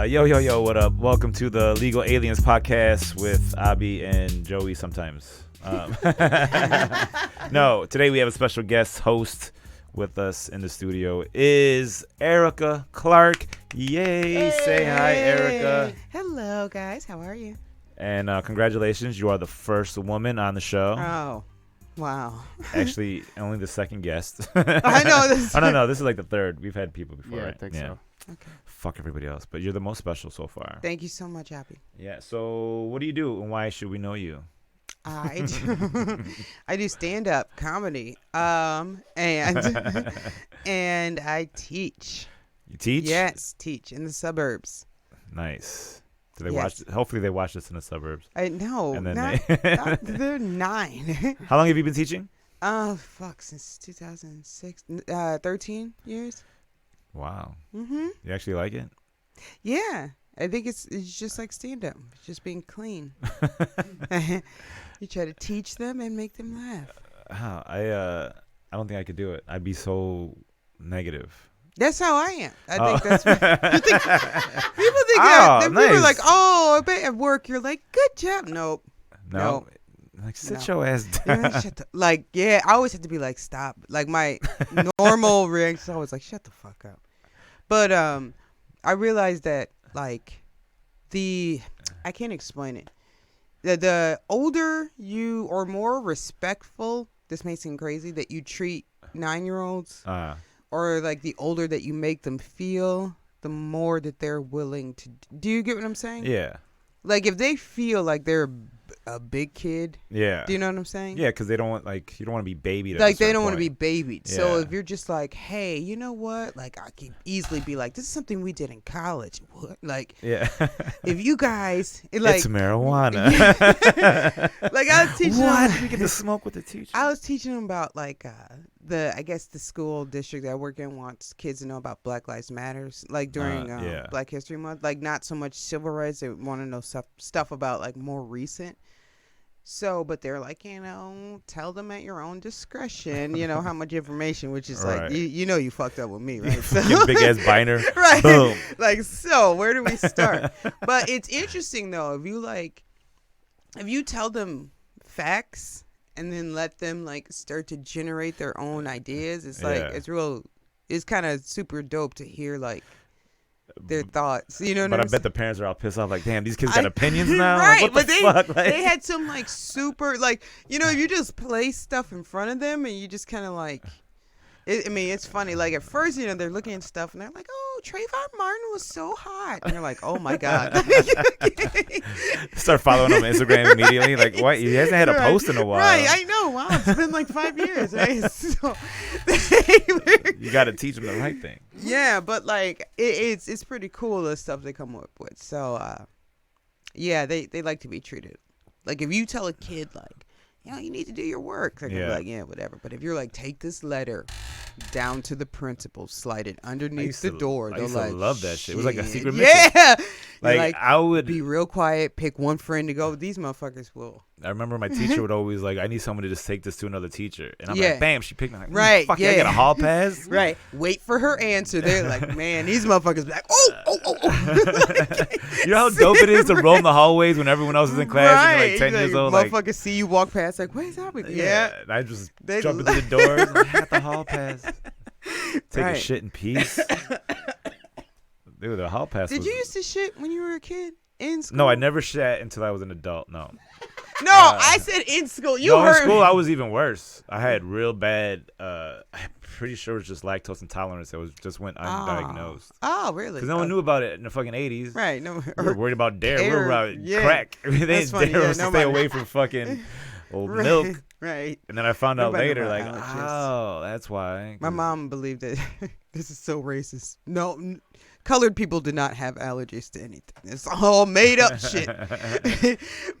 Yo, what up? Welcome to the Legal Aliens podcast with Abby and Joey sometimes. No, today we have a special guest host with us in the studio is Erica Clark. Yay! Hey. Say hi, Erica. Hello, guys. How are you? And congratulations, you are the first woman on the show. Oh, wow. Actually, only the second guest. I know this. Oh, no, this is like the third. We've had people before, Yeah, right? I think so. Okay. Fuck everybody else, but you're the most special so far. Thank you so much, Abby. Yeah, so what do you do and why should we know you? I do stand-up comedy, and and I teach. You teach? Yes, teach in the suburbs. Nice. Do they Yes. watch? Hopefully, they watch this in the suburbs. I know. And then They're 9. How long have you been teaching? Since 2006, 13 years. Wow. Mm-hmm. You actually like it? Yeah, I think it's just like stand-up. It's just being clean. You try to teach them and make them laugh. I don't think I could do it. I'd be so negative. That's how I am. I think that's what people think. Oh, People are nice. like, "Oh, I bet at work you're like, good job." Nope. No. Like, sit No. your ass down. I always have to be like, stop. Like my normal reaction is always like, shut the fuck up. But I realized that like I can't explain it. The older you or more respectful, this may seem crazy, that you treat 9-year-olds, or like the older that you make them feel, the more that they're willing to. Do you get what I'm saying? Yeah. Like if they feel like they're a big kid. Yeah. Do you know what I'm saying? Yeah, because they don't want you don't want to be babied. Like they don't want to be babied. Yeah. So if you're just like, hey, you know what? Like I could easily be like, this is something we did in college. What? Like, yeah. if you guys, It's like, marijuana. like I was teaching. What? We get to smoke with the teacher. I was teaching them about like the school district that I work in wants kids to know about Black Lives Matters, like during Black History Month. Like not so much civil rights. They want to know stuff about like more recent. So, but they're like, tell them at your own discretion, how much information, which is Right. like, you fucked up with me, right? Big ass binder. Right. Boom. Like, so where do we start? But it's interesting though, if you tell them facts and then let them like start to generate their own ideas, it's like, it's kind of super dope to hear like their thoughts, But I bet the parents are all pissed off, like, damn, these kids got opinions now. Right, like, what the fuck? Like, they had some like super like you just place stuff in front of them and you just kind of like. It's funny. Like at first, they're looking at stuff and they're like, "Oh, Trayvon Martin was so hot," and you're like, "Oh my god!" Start following him on Instagram immediately. Like, what? He hasn't had a post in a while. Right, I know. Wow, it's been like 5 years. Right? So, you got to teach them the right thing. Yeah, but like it's pretty cool the stuff they come up with. So, they like to be treated. Like if you tell a kid like, you need to do your work. They're going to be like, yeah, whatever. But if you're like, take this letter down to the principal, slide it underneath the door. I used to love that shit. It was like a secret mission. Yeah. Like I would be real quiet, pick one friend to go. These motherfuckers will. I remember my teacher would always like, I need someone to just take this to another teacher. And I'm like, bam, she picked me. Like, right. Fuck, I got a hall pass? Right. Wait for her answer. They're like, man, these motherfuckers be like, oh. You know how dope it is to roam the hallways when everyone else is in class and you're like 10 years old? Motherfuckers see you walk past like, where's happening? Yeah. And I just jump into the doors and I had the hall pass. Take a shit in peace. Dude, the hall pass Did you used to shit when you were a kid in school? No, I never shat until I was an adult. No. No, I said in school. You heard in school, I was even worse. I had real bad, I'm pretty sure it was just lactose intolerance that just went undiagnosed. Oh, really? Because no one knew about it in the fucking 80s. Right. No, we were worried about dare. We were about crack. They didn't dare us to stay away from fucking old milk. Right. And then I found out later, like, allergies. that's why. My mom believed that. This is so racist. No, colored people do not have allergies to anything. It's all made up shit.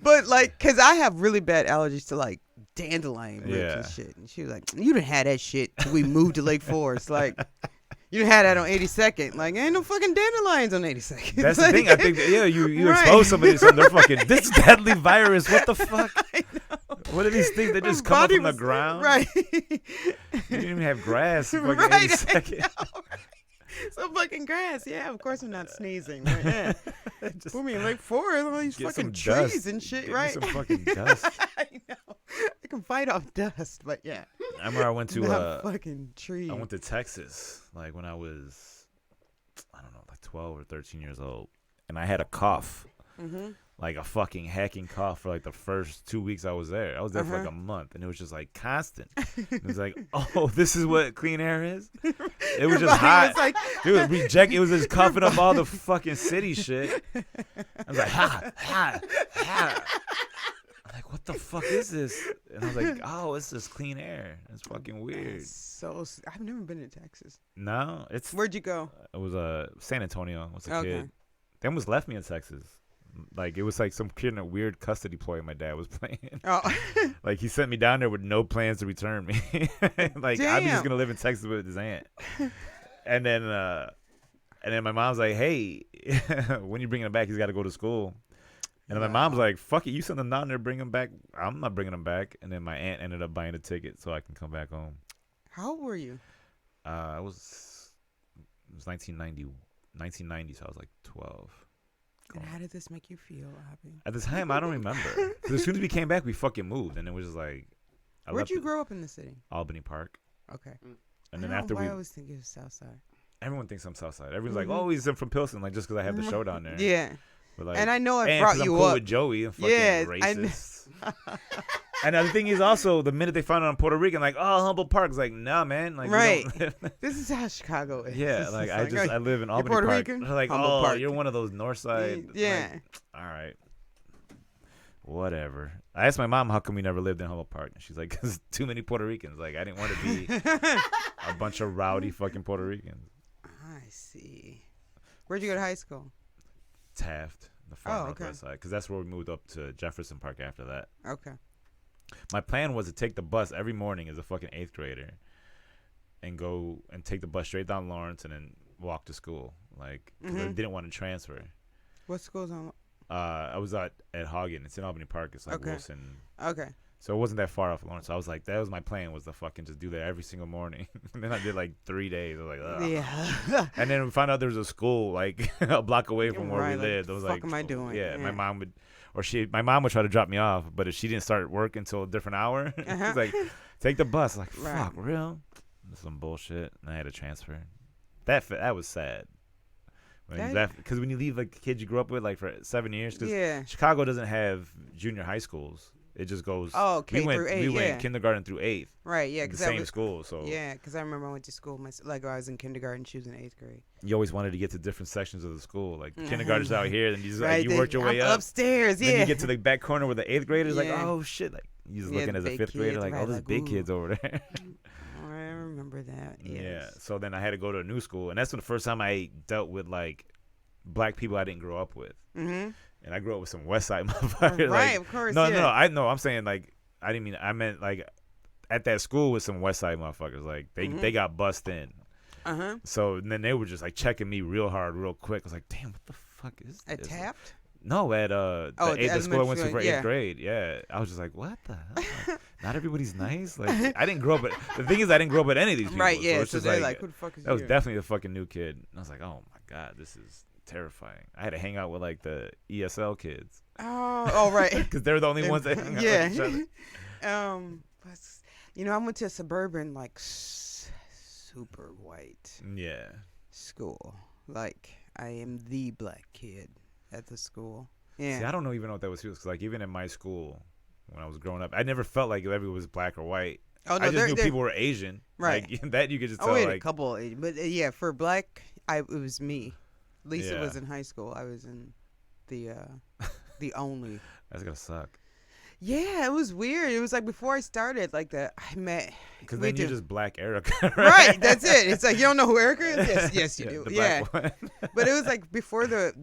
But like, cause I have really bad allergies to like dandelion roots and shit. And she was like, "You done had that shit till we moved to Lake Forest." Like, you done had that on 82nd. Like, ain't no fucking dandelions on 82nd. That's the thing. I think that, you expose somebody to something. They're fucking this deadly virus. What the fuck? I know. What are these things that just come up from the ground? Right. You didn't even have grass. Right. Some fucking grass. Yeah, of course I'm not sneezing. Right? Yeah. Just Put me in Lake Forest, all these get fucking some trees dust. and shit, Get me right? some fucking dust. I know. I can fight off dust, but yeah. I remember I went to not fucking tree. I went to Texas like when I was, I don't know, like 12 or 13 years old, and I had a cough. Mm-hmm. Like a fucking hacking cough for like the first 2 weeks I was there. I was there for like a month, and it was just like constant. It was like, oh, this is what clean air is. It was just hot. Was like... Dude, reject. It was just coughing up all the fucking city shit. I was like, ha, ha, ha. I'm like, what the fuck is this? And I was like, oh, it's just clean air. It's fucking weird. I've never been to Texas. No, it's. Where'd you go? It was San Antonio. I was a kid. They almost left me in Texas. Like, it was like some kid in a weird custody ploy my dad was playing. Oh. Like, he sent me down there with no plans to return me. Like, damn. I'm just going to live in Texas with his aunt. And then my mom's like, hey, when you bring him back, he's got to go to school. And then my mom's like, fuck it, you send him down there, bring him back. I'm not bringing him back. And then my aunt ended up buying a ticket so I can come back home. How old were you? It was 1990, so I was like 12. And how did this make you feel, Abby? At the time, I don't remember. Because as soon as we came back, we fucking moved, and it was just like. Where'd you grow up in the city? Albany Park. Okay. And then after I always think it's Southside. Everyone thinks I'm Southside. Everyone's like, "Oh, he's from Pilsen," like just because I have the show down there. Yeah. But like, and I know I brought you I'm cool up with Joey and fucking racist. And the thing is also, the minute they found out I'm Puerto Rican, like, oh, Humboldt Park's like, nah, man. Like, right. This is how Chicago is. Yeah, like, I live in Albany Puerto Park. Rican? They're like, Humboldt oh, Park. you're one of those north side. Yeah. Like, all right. Whatever. I asked my mom, how come we never lived in Humboldt Park? And she's like, because too many Puerto Ricans. Like, I didn't want to be a bunch of rowdy fucking Puerto Ricans. I see. Where'd you go to high school? Taft, the far northwest side. Because that's where we moved up to Jefferson Park after that. Okay. My plan was to take the bus every morning as a fucking 8th grader and go and take the bus straight down Lawrence and then walk to school. Like, because I didn't want to transfer. What school's on? I was at Hagen. It's in Albany Park. It's like Wilson. Okay. So it wasn't that far off Lawrence. So I was like, that was my plan, was to fucking just do that every single morning. And then I did like 3 days. I was like, ugh. Yeah. And then we found out there was a school like a block away from where we lived. I was like, what am I doing? Yeah, my mom would, my mom would try to drop me off, but if she didn't start work until a different hour, she's like, take the bus. I'm like, fuck, real? That's some bullshit. And I had to transfer. That was sad. Because when you leave like the kids you grew up with like for 7 years, because Chicago doesn't have junior high schools. It just goes. Oh, K through 8. We went kindergarten through 8th. Right. Yeah. The same school. So. Yeah, because I remember I went to school. Like I was in kindergarten. She was in 8th grade. You always wanted to get to different sections of the school. Like kindergarten's out here, then you just like, you work your way up upstairs. Yeah. Then you get to the back corner where the 8th graders like, oh shit, like you just looking as a 5th grader like, oh, there's big kids over there. I remember that. Yes. Yeah. So then I had to go to a new school, and that's the first time I dealt with like black people I didn't grow up with. Mm-hmm. And I grew up with some West Side motherfuckers. Right, like, of course. No, I'm saying like. I meant like at that school with some West Side motherfuckers. Like they got bussed in. Uh-huh. So then they were just like checking me real hard, real quick. I was like, damn, what the fuck is this? At Taft? No, at the school I went to for 8th grade. Yeah. I was just like, what the hell? Not everybody's nice. Like I didn't grow up the thing is I didn't grow up with any of these people. Right, yeah. So, it's so just they're like, who the fuck is that was definitely a fucking new kid. And I was like, oh my God, this is terrifying. I had to hang out with like the ESL kids. Oh, right. Because they're the only ones that hang out with each other. I went to a suburban, like, super white school. Like, I am the black kid at the school. Yeah. See, I don't even know what that was. Because, like, even in my school, when I was growing up, I never felt like everyone was black or white. Oh, no, I just knew people were Asian. Right. Like, that you could just tell. Oh, wait, like, a couple. But, for black, it was me. Lisa was in high school. I was in the only. That's going to suck. Yeah, it was weird. It was like before I started, like I met. Because then you're just Black Erica, right? Right, that's it. It's like, you don't know who Erica is? Yes, you do. Yeah. But it was like before the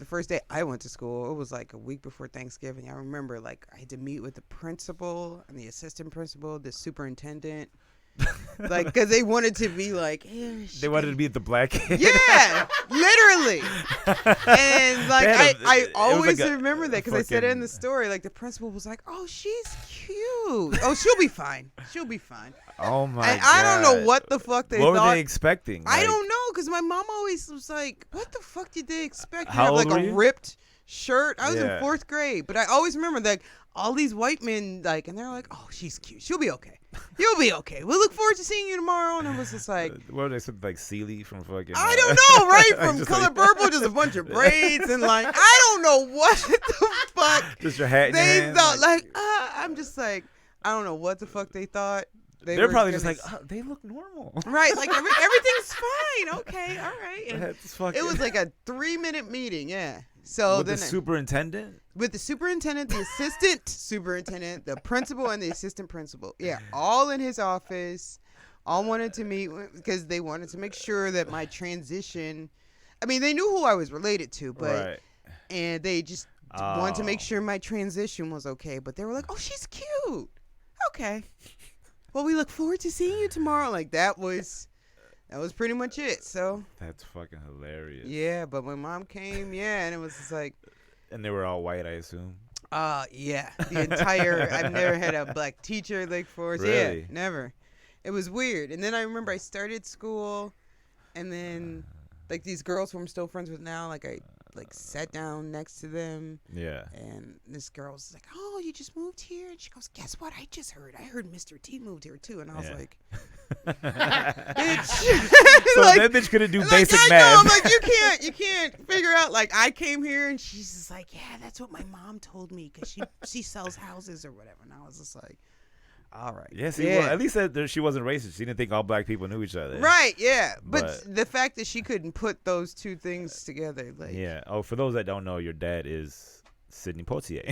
first day I went to school, it was like a week before Thanksgiving. I remember like I had to meet with the principal and the assistant principal, the superintendent. Like, because they wanted to be like, they wanted to be the black kid. Yeah, literally. And like I always like remember that because I said it in the story. Like the principal was like, "Oh, she's cute. Oh, she'll be fine. She'll be fine." Oh my! And God. I don't know what the fuck they thought. What were they expecting? I don't know because my mom always was like, "What the fuck did they expect? How You have old like were a you? ripped shirt." I was in Yeah. 4th grade, but I always remember like all these white men like, and they're like, "Oh, she's cute. She'll be okay. You'll be okay. We look forward to seeing you tomorrow." And I was just like, what were they said, like Sealy from fucking? I don't know, right? From just Color like- Purple, just a bunch of braids and like, I don't know what the fuck Just your hat in your they hand, thought. Like, I'm just like, I don't know what the fuck they thought. They're were probably just gonna like, oh, they look normal. right, like everything's fine. Okay, all right. And That's fucking. it was like a 3-minute meeting, yeah. So with then the superintendent. with the superintendent, the assistant superintendent, the principal, and the assistant principal, yeah, all in his office, all wanted to meet because they wanted to make sure that my transition. I mean, they knew who I was related to, but Right. and they just wanted to make sure my transition was okay. But they were like, "Oh, she's cute. Okay. Well, we look forward to seeing you tomorrow." Like that was pretty much it. So That's fucking hilarious. yeah, but when mom came, yeah, and it was just like, And they were all white, I assume. yeah, the entire. I've never had a black teacher at Lake Forest. Really? Yeah, never. It was weird. And then I remember I started school, and then like these girls who I'm still friends with now, like I like sat down next to them. Yeah. And this girl was like, "Oh, you just moved here?" And she goes, "Guess what? I just heard. I heard Mr. T moved here too." And I was Yeah. like, "Bitch." So Like, that bitch couldn't do like, basic I math. know, I'm like, you can't figure out. Like, I came here and she's just like, "Yeah, that's what my mom told me because she sells houses or whatever." And I was just like, "All right." Yeah, see, well, at least that she wasn't racist. She didn't think all black people knew each other. Right, yeah. But But- the fact that she couldn't put those two things together, like, Yeah. Oh, for those that don't know, your dad is Sidney Poitier.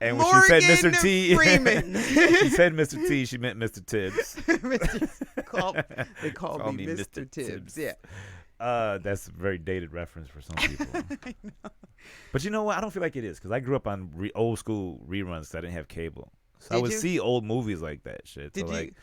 And when Morgan she said Mr. T, Freeman. she said Mr. T, she meant Mr. Tibbs. They call me Mr. Tibbs. Yeah. That's a very dated reference for some people. I know. But you know what? I don't feel like it is because I grew up on old school reruns. So I didn't have cable, so I Did would you? see old movies like that shit. Did so you? like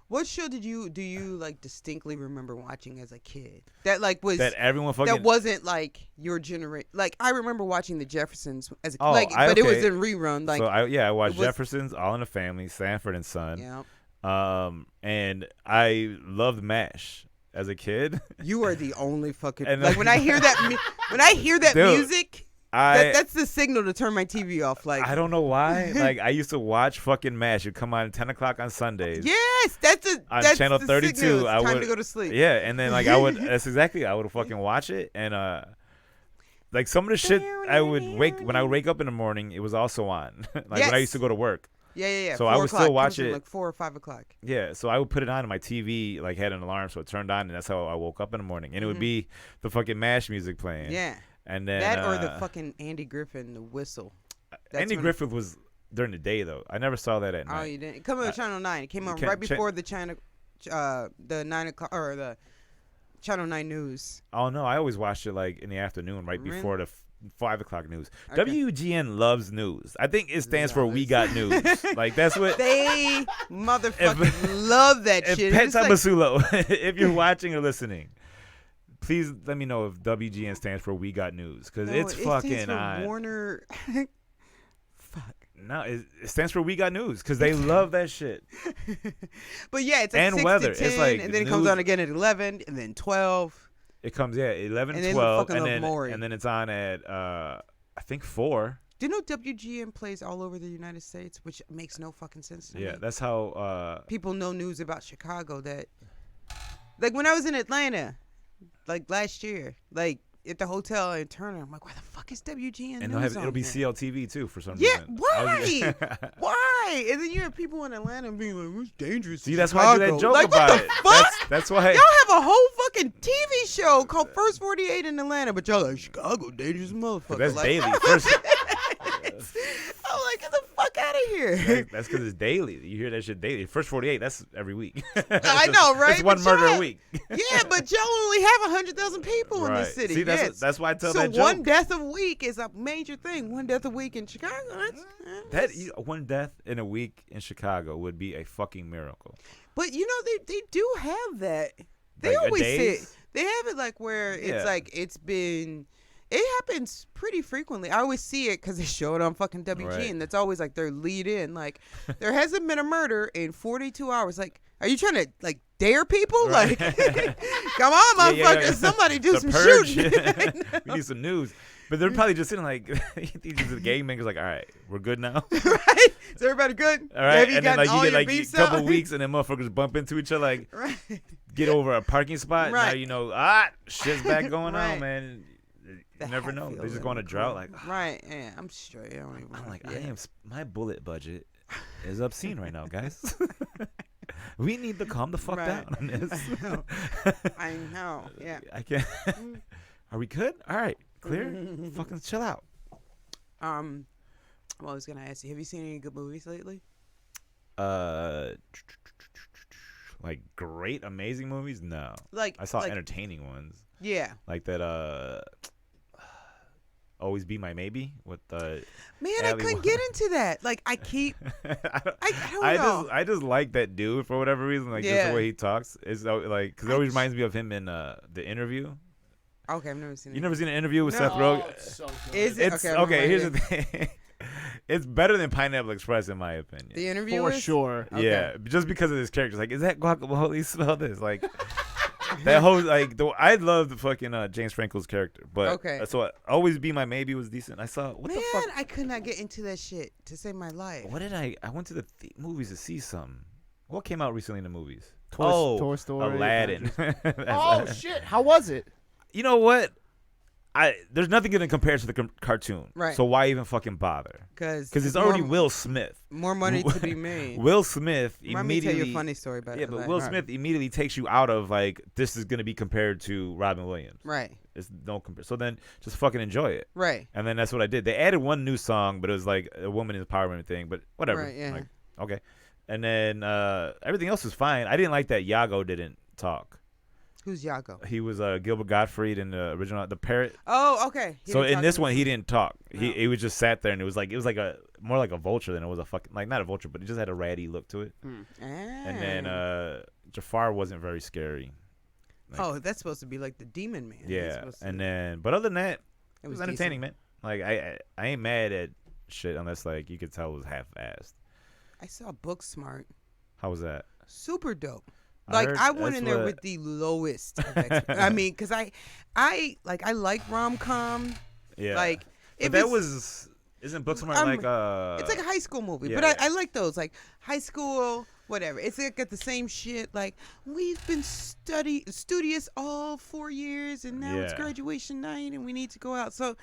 What show do you like distinctly remember watching as a kid? That like was that everyone fucking. that wasn't like your generation. Like I remember watching The Jeffersons as a Oh, but it was okay. in rerun. Like so I watched it was- Jeffersons, All in the Family, Sanford and Son. yeah, And I loved MASH as a kid. you are the only fucking And like when I hear that Dude, music. I That's the signal to turn my TV off. Like I don't know why. Like I used to watch fucking MASH. It'd come on 10 o'clock on Sundays. yes, that's Channel the 32. signal. It's I time would to go to sleep. Yeah, and then like I would. That's exactly. I would fucking watch it, and like some of the shit I would when I would wake up in the morning, it was also on. Like when I Yes. used to go to work. Yeah. So I 4 would still o'clock watch comes in, it. like 4 or 5 o'clock. Yeah, so I would put it on, and my TV like had an alarm, so it turned on, and that's how I woke up in the morning, and it would be the fucking MASH music playing. Yeah. And then That or the fucking Andy Griffin, the whistle. That's Andy when- Griffith was during the day though. I never saw that at Oh, night. you didn't? It came on Channel 9. It came on can't right check- before the the 9 o'clock or the Channel 9 news. Oh no, I always watched it like in the afternoon, right Really? before the 5 o'clock news. Okay. WGN loves news. I think it stands for Loves. We Got News. Like that's what. They motherfucking love that If shit. Pet It's like- Masulo, if you're watching or listening, please let me know if WGN stands for We Got News because No, it's it fucking stands for on. Warner. Fuck. No, it stands for We Got News because they love that shit. But yeah, it's like And 6 weather. to 10, It's like and then it comes news- on again at 11, and then 12. It comes 11 And and then 12, fucking and love then Maury. and then it's on at I think 4. Do you know WGN plays all over the United States, which makes no fucking sense to me. Yeah, that's how. People know news about Chicago that, like when I was in Atlanta, like last year, like at the hotel in Turner, I'm like, why the fuck is WGN And news it'll on be here? CLTV too for some Yeah, reason. why? Why? And then you have people in Atlanta being like, it's dangerous. See, in that's why I do that Chicago. joke like, about what the it. Fuck? That's why. Y'all have a whole fucking TV show called First 48 in Atlanta, but y'all like Chicago, dangerous motherfucker. That's like, daily. First, I'm like, get the fuck out of here. that's because it's daily. You hear that shit daily. First 48, that's every week. I know, right? It's one But murder y'all- a week. Yeah, but y'all only have 100,000 people in Right. this city. See, yes. that's why I tell so that joke. one death a week is a major thing. One death a week in Chicago. One death in a week in Chicago would be a fucking miracle. But you know they do have that. They Like, a always say days? they have it like where Yeah. it's like it's been. It happens pretty frequently. I always see it because they show it on fucking WG, Right. and that's always like their lead in. Like, there hasn't been a murder in 42 hours. Like, are you trying to like dare people? Right. Like, Come on, motherfucker. Somebody do some purge. shooting. We need some news. But they're probably just sitting like, these are the gang members like, all right, we're good now. Right? Is everybody good? All right. And then like you get like a couple weeks and then motherfuckers bump into each other like, right. get over a parking spot. Right. Now you know, shit's back going right. on, man. You never know. They just go on a drought like, right. Yeah, I'm straight. I'm like, my bullet budget is obscene right now, guys. We need to calm the fuck down on this. I know. Yeah. I can't. Are we good? All right. Clear? Fucking chill out. Well, I was gonna ask you, have you seen any good movies lately? Like great, amazing movies? No. Like I saw entertaining ones. Yeah. Like that. Always Be My Maybe with the. Man, I couldn't get into that. Like I keep. I don't know. I just like that dude for whatever reason. Like just the way he talks. It's like because it always reminds me of him in The Interview. Okay, I've never seen it. You never seen An Interview with Seth Rogen? It's so good. Is it? It's, okay, here's the thing. It's better than Pineapple Express in my opinion. The Interview for sure. Okay. Yeah, just because of this character. Like, is that guacamole? Smell this. Like, that whole, like, I love the fucking James Franco's character. But, so Always Be My Maybe was decent. I saw, what the fuck? I could not get into that shit to save my life. What did I went to the movies to see something. What came out recently in the movies? Toy Story. Aladdin. Oh, shit. How was it? You know what? There's nothing going to compare to the cartoon. Right. So why even fucking bother? Because it's already Will Smith. More money to be made. Will Smith immediately. Let me tell you a funny story about it. Yeah, but Will Smith immediately takes you out of like this is going to be compared to Robin Williams. Right. It's no compare. So then just fucking enjoy it. Right. And then that's what I did. They added one new song, but it was like a woman empowerment thing. But whatever. Right. Yeah. Like, okay. And then everything else was fine. I didn't like that Yago didn't talk. Who's Yago? He was Gilbert Gottfried in the original, the parrot. Oh, okay. So in this one, he didn't talk. No. He was just sat there, and it was like a more like a vulture than it was a fucking like not a vulture, but it just had a ratty look to it. And then Jafar wasn't very scary. Like, that's supposed to be like the demon man. Yeah, and then but other than that, it was entertaining, man. Like I ain't mad at shit unless like you could tell it was half-assed. I saw Booksmart. How was that? Super dope. Like I went in there with the lowest of I mean, because I like rom-com. Yeah. Like if that was isn't Booksmart like it's like a high school movie, yeah, but I like those like high school whatever. It's like got the same shit. Like we've been studious all 4 years, and now it's graduation night, and we need to go out. So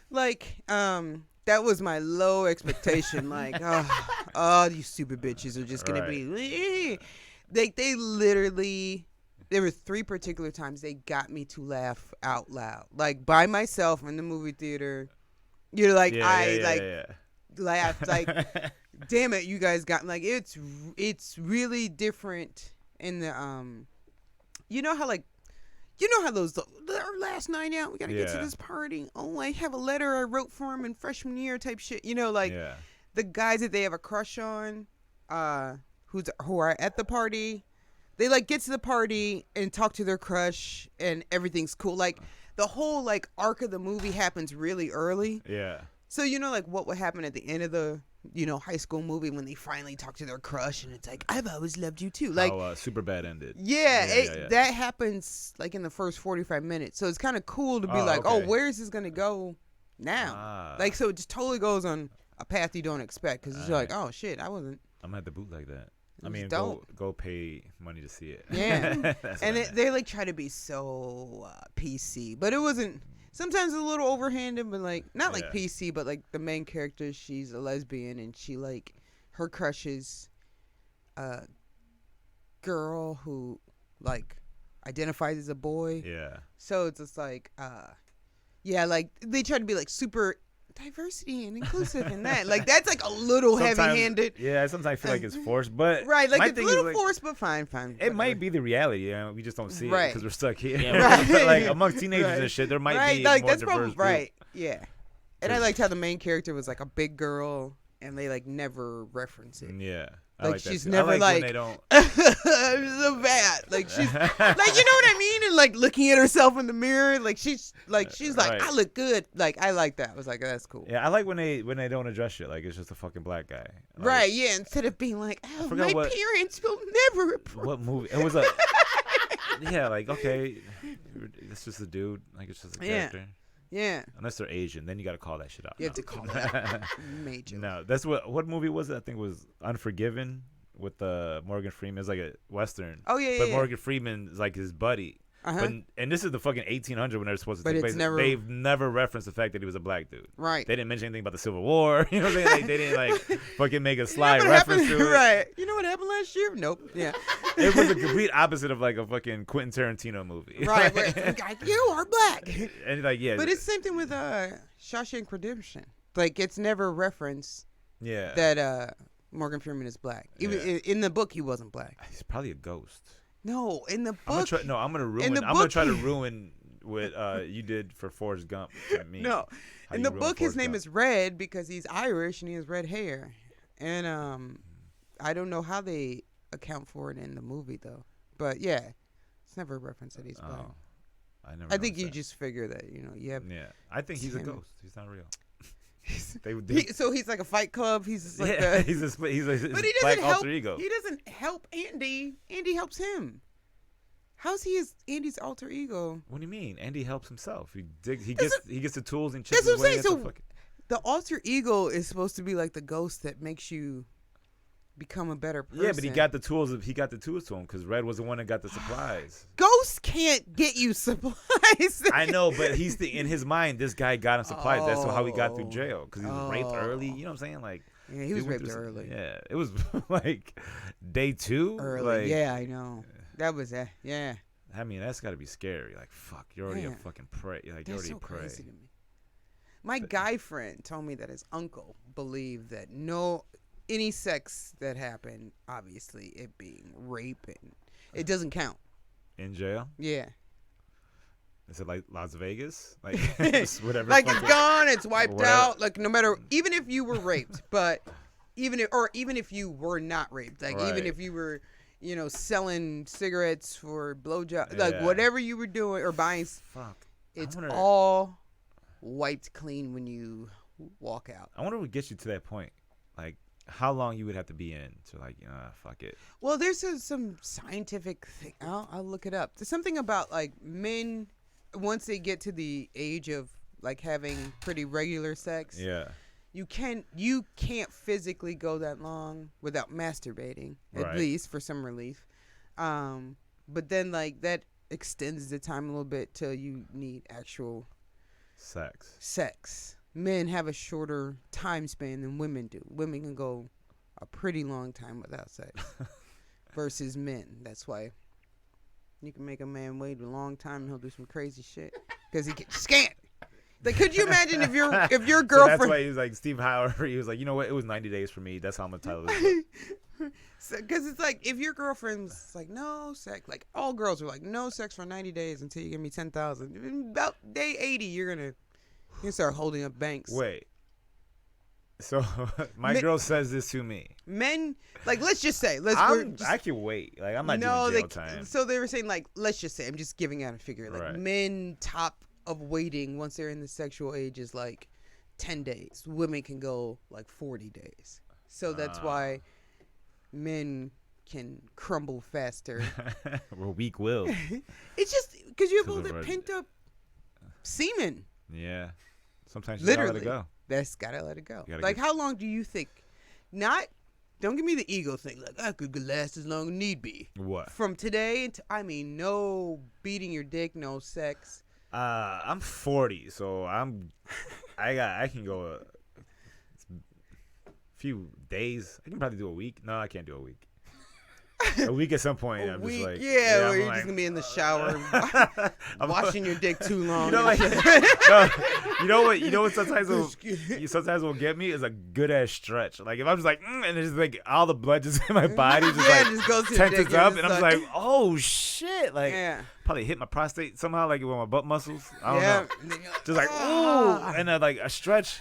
like that was my low expectation. Like oh, you stupid bitches are just gonna be. They literally, there were 3 particular times they got me to laugh out loud, like by myself in the movie theater. You're like, laughed like, damn it, you guys got like it's really different in the you know how those our last night out we gotta get to this party. Oh, I have a letter I wrote for him in freshman year type shit. You know, like the guys that they have a crush on, who are at the party, they like get to the party and talk to their crush and everything's cool. Like the whole like arc of the movie happens really early. Yeah. So you know like what would happen at the end of the high school movie when they finally talk to their crush and it's like I've always loved you too. Like Superbad ended. Yeah, that happens like in the first 45 minutes. So it's kind of cool to be like, oh, where is this gonna go now? Like so it just totally goes on a path you don't expect because you're like, oh shit, I'm gonna have to bootleg that. I mean, go pay money to see it. Yeah, and they like try to be so PC, but it wasn't. Sometimes a little overhanded, but like not like PC, but like the main character, she's a lesbian, and she like her crush is a girl who like identifies as a boy. Yeah. So it's just like, like they try to be like super diversity and inclusive and that like that's like a little heavy-handed. Yeah, sometimes I feel like it's forced, but right, like it's a little forced, but fine. It might be the reality. We just don't see it because we're stuck here. Yeah, right. Like amongst teenagers and shit, there might be like more that's diverse probably group. Yeah. And I liked how the main character was like a big girl, and they like never reference it. Yeah. Like she's never like they don't. So bad. Like she's like, you know what I mean? And like looking at herself in the mirror, like she's like I look good. Like I like that. I was like, that's cool. Yeah, I like when they don't address shit. Like it's just a fucking black guy. Like, right. Yeah. Instead of being like, oh, my parents will never approve. What movie? It was a. Yeah, like okay, it's just a dude. Like it's just a character. Yeah. Unless they're Asian, then you got to call that shit out. You have to call it out. Major. No, that's what movie was it? I think it was Unforgiven with Morgan Freeman. It's like a Western. Oh, yeah, But yeah. Morgan Freeman is like his buddy. Uh-huh. And this is the fucking 1800 when they're supposed to But take it's place. They've never referenced the fact that he was a black dude. Right. They didn't mention anything about the Civil War. You know what I'm saying? Like, they didn't like fucking make a slide You know reference to it. Right. You know what happened last year? Nope. Yeah. It was a complete opposite of like a fucking Quentin Tarantino movie. Right. Where it's like, you are black. And like, yeah. But it's the same thing with Shawshank Redemption. Like, it's never referenced that Morgan Freeman is black. Even in the book, he wasn't black. He's probably a ghost. No, in the book. I'm gonna ruin. I'm gonna try to ruin what you did for Forrest Gump to me. No, in the book, his name is Red because he's Irish and he has red hair, and I don't know how they account for it in the movie though. But yeah, it's never a reference that he's black. I think you just figure that you have. Yeah, I think he's a ghost. He's not real. So he's like a Fight Club. He's just like he's a but he doesn't black help, alter ego. He doesn't help Andy. Andy helps him. How's he Andy's alter ego? What do you mean? Andy helps himself. He gets the tools and chips his way. That's what I'm saying. So the alter ego is supposed to be like the ghost that makes you become a better person. Yeah, but he got the tools. He got the tools to him because Red was the one that got the supplies. Ghosts can't get you supplies. I know, but in his mind, this guy got him supplies. That's how he got through jail because he was raped early. You know what I'm saying? Like, yeah, he was raped early. Yeah, it was like day 2. Early. Like, yeah, I know. That was yeah. I mean, that's got to be scary. Like, fuck, you're already a fucking prey. Like, you're already a prey. Crazy to me. My guy friend told me that his uncle believed that any sex that happened, obviously it being rape, and it doesn't count. In jail? Yeah. Is it like Las Vegas? Like whatever. Like it's gone, it's wiped out. Like no matter, even if you were raped, but even if you were not raped, like even if you were, selling cigarettes for blowjob, like whatever you were doing or buying, it's all wiped clean when you walk out. I wonder what gets you to that point. Like how long you would have to be in to like, fuck it. Well, there's some scientific thing. I'll look it up. There's something about like men once they get to the age of like having pretty regular sex. Yeah. You can't physically go that long without masturbating, at least for some relief. But then like that extends the time a little bit till you need actual sex. Men have a shorter time span than women do. Women can go a pretty long time without sex versus men. That's why you can make a man wait a long time and he'll do some crazy shit because he gets scant. Like, could you imagine if your girlfriend? So that's why he was like Steve Howard. He was like, you know what? It was 90 days for me. That's how I'm gonna title this. Because it's like if your girlfriend's like no sex, like all girls are like no sex for 90 days until you give me 10,000. About day 80, you're gonna start holding up banks. Wait. So my girl says this to me. Men, like, let's just say, I can wait. Like, I'm not doing jail time. So they were saying, like, let's just say, I'm just giving out a figure. Like, men top of waiting once they're in the sexual age is like 10 days. Women can go like 40 days. So that's why men can crumble faster. We're weak willed. It's just because you have all that pent up semen. Yeah. Sometimes you gotta let it go. That's gotta let it go. Like, how long do you think? Don't give me the ego thing. Like, I could last as long as need be. What? From today no beating your dick, no sex. I'm 40, so I can go a few days. I can probably do a week. No, I can't do a week. A week at some point. I'm just like, where you're just gonna be in the shower, washing your dick too long. You know what? Sometimes will get me is a good ass stretch. Like if I'm just like, and it's just like all the blood just in my body just goes to tenses up, and I'm just like, oh shit, like probably hit my prostate somehow, like with my butt muscles. I don't know. Just like ooh, and then like a stretch.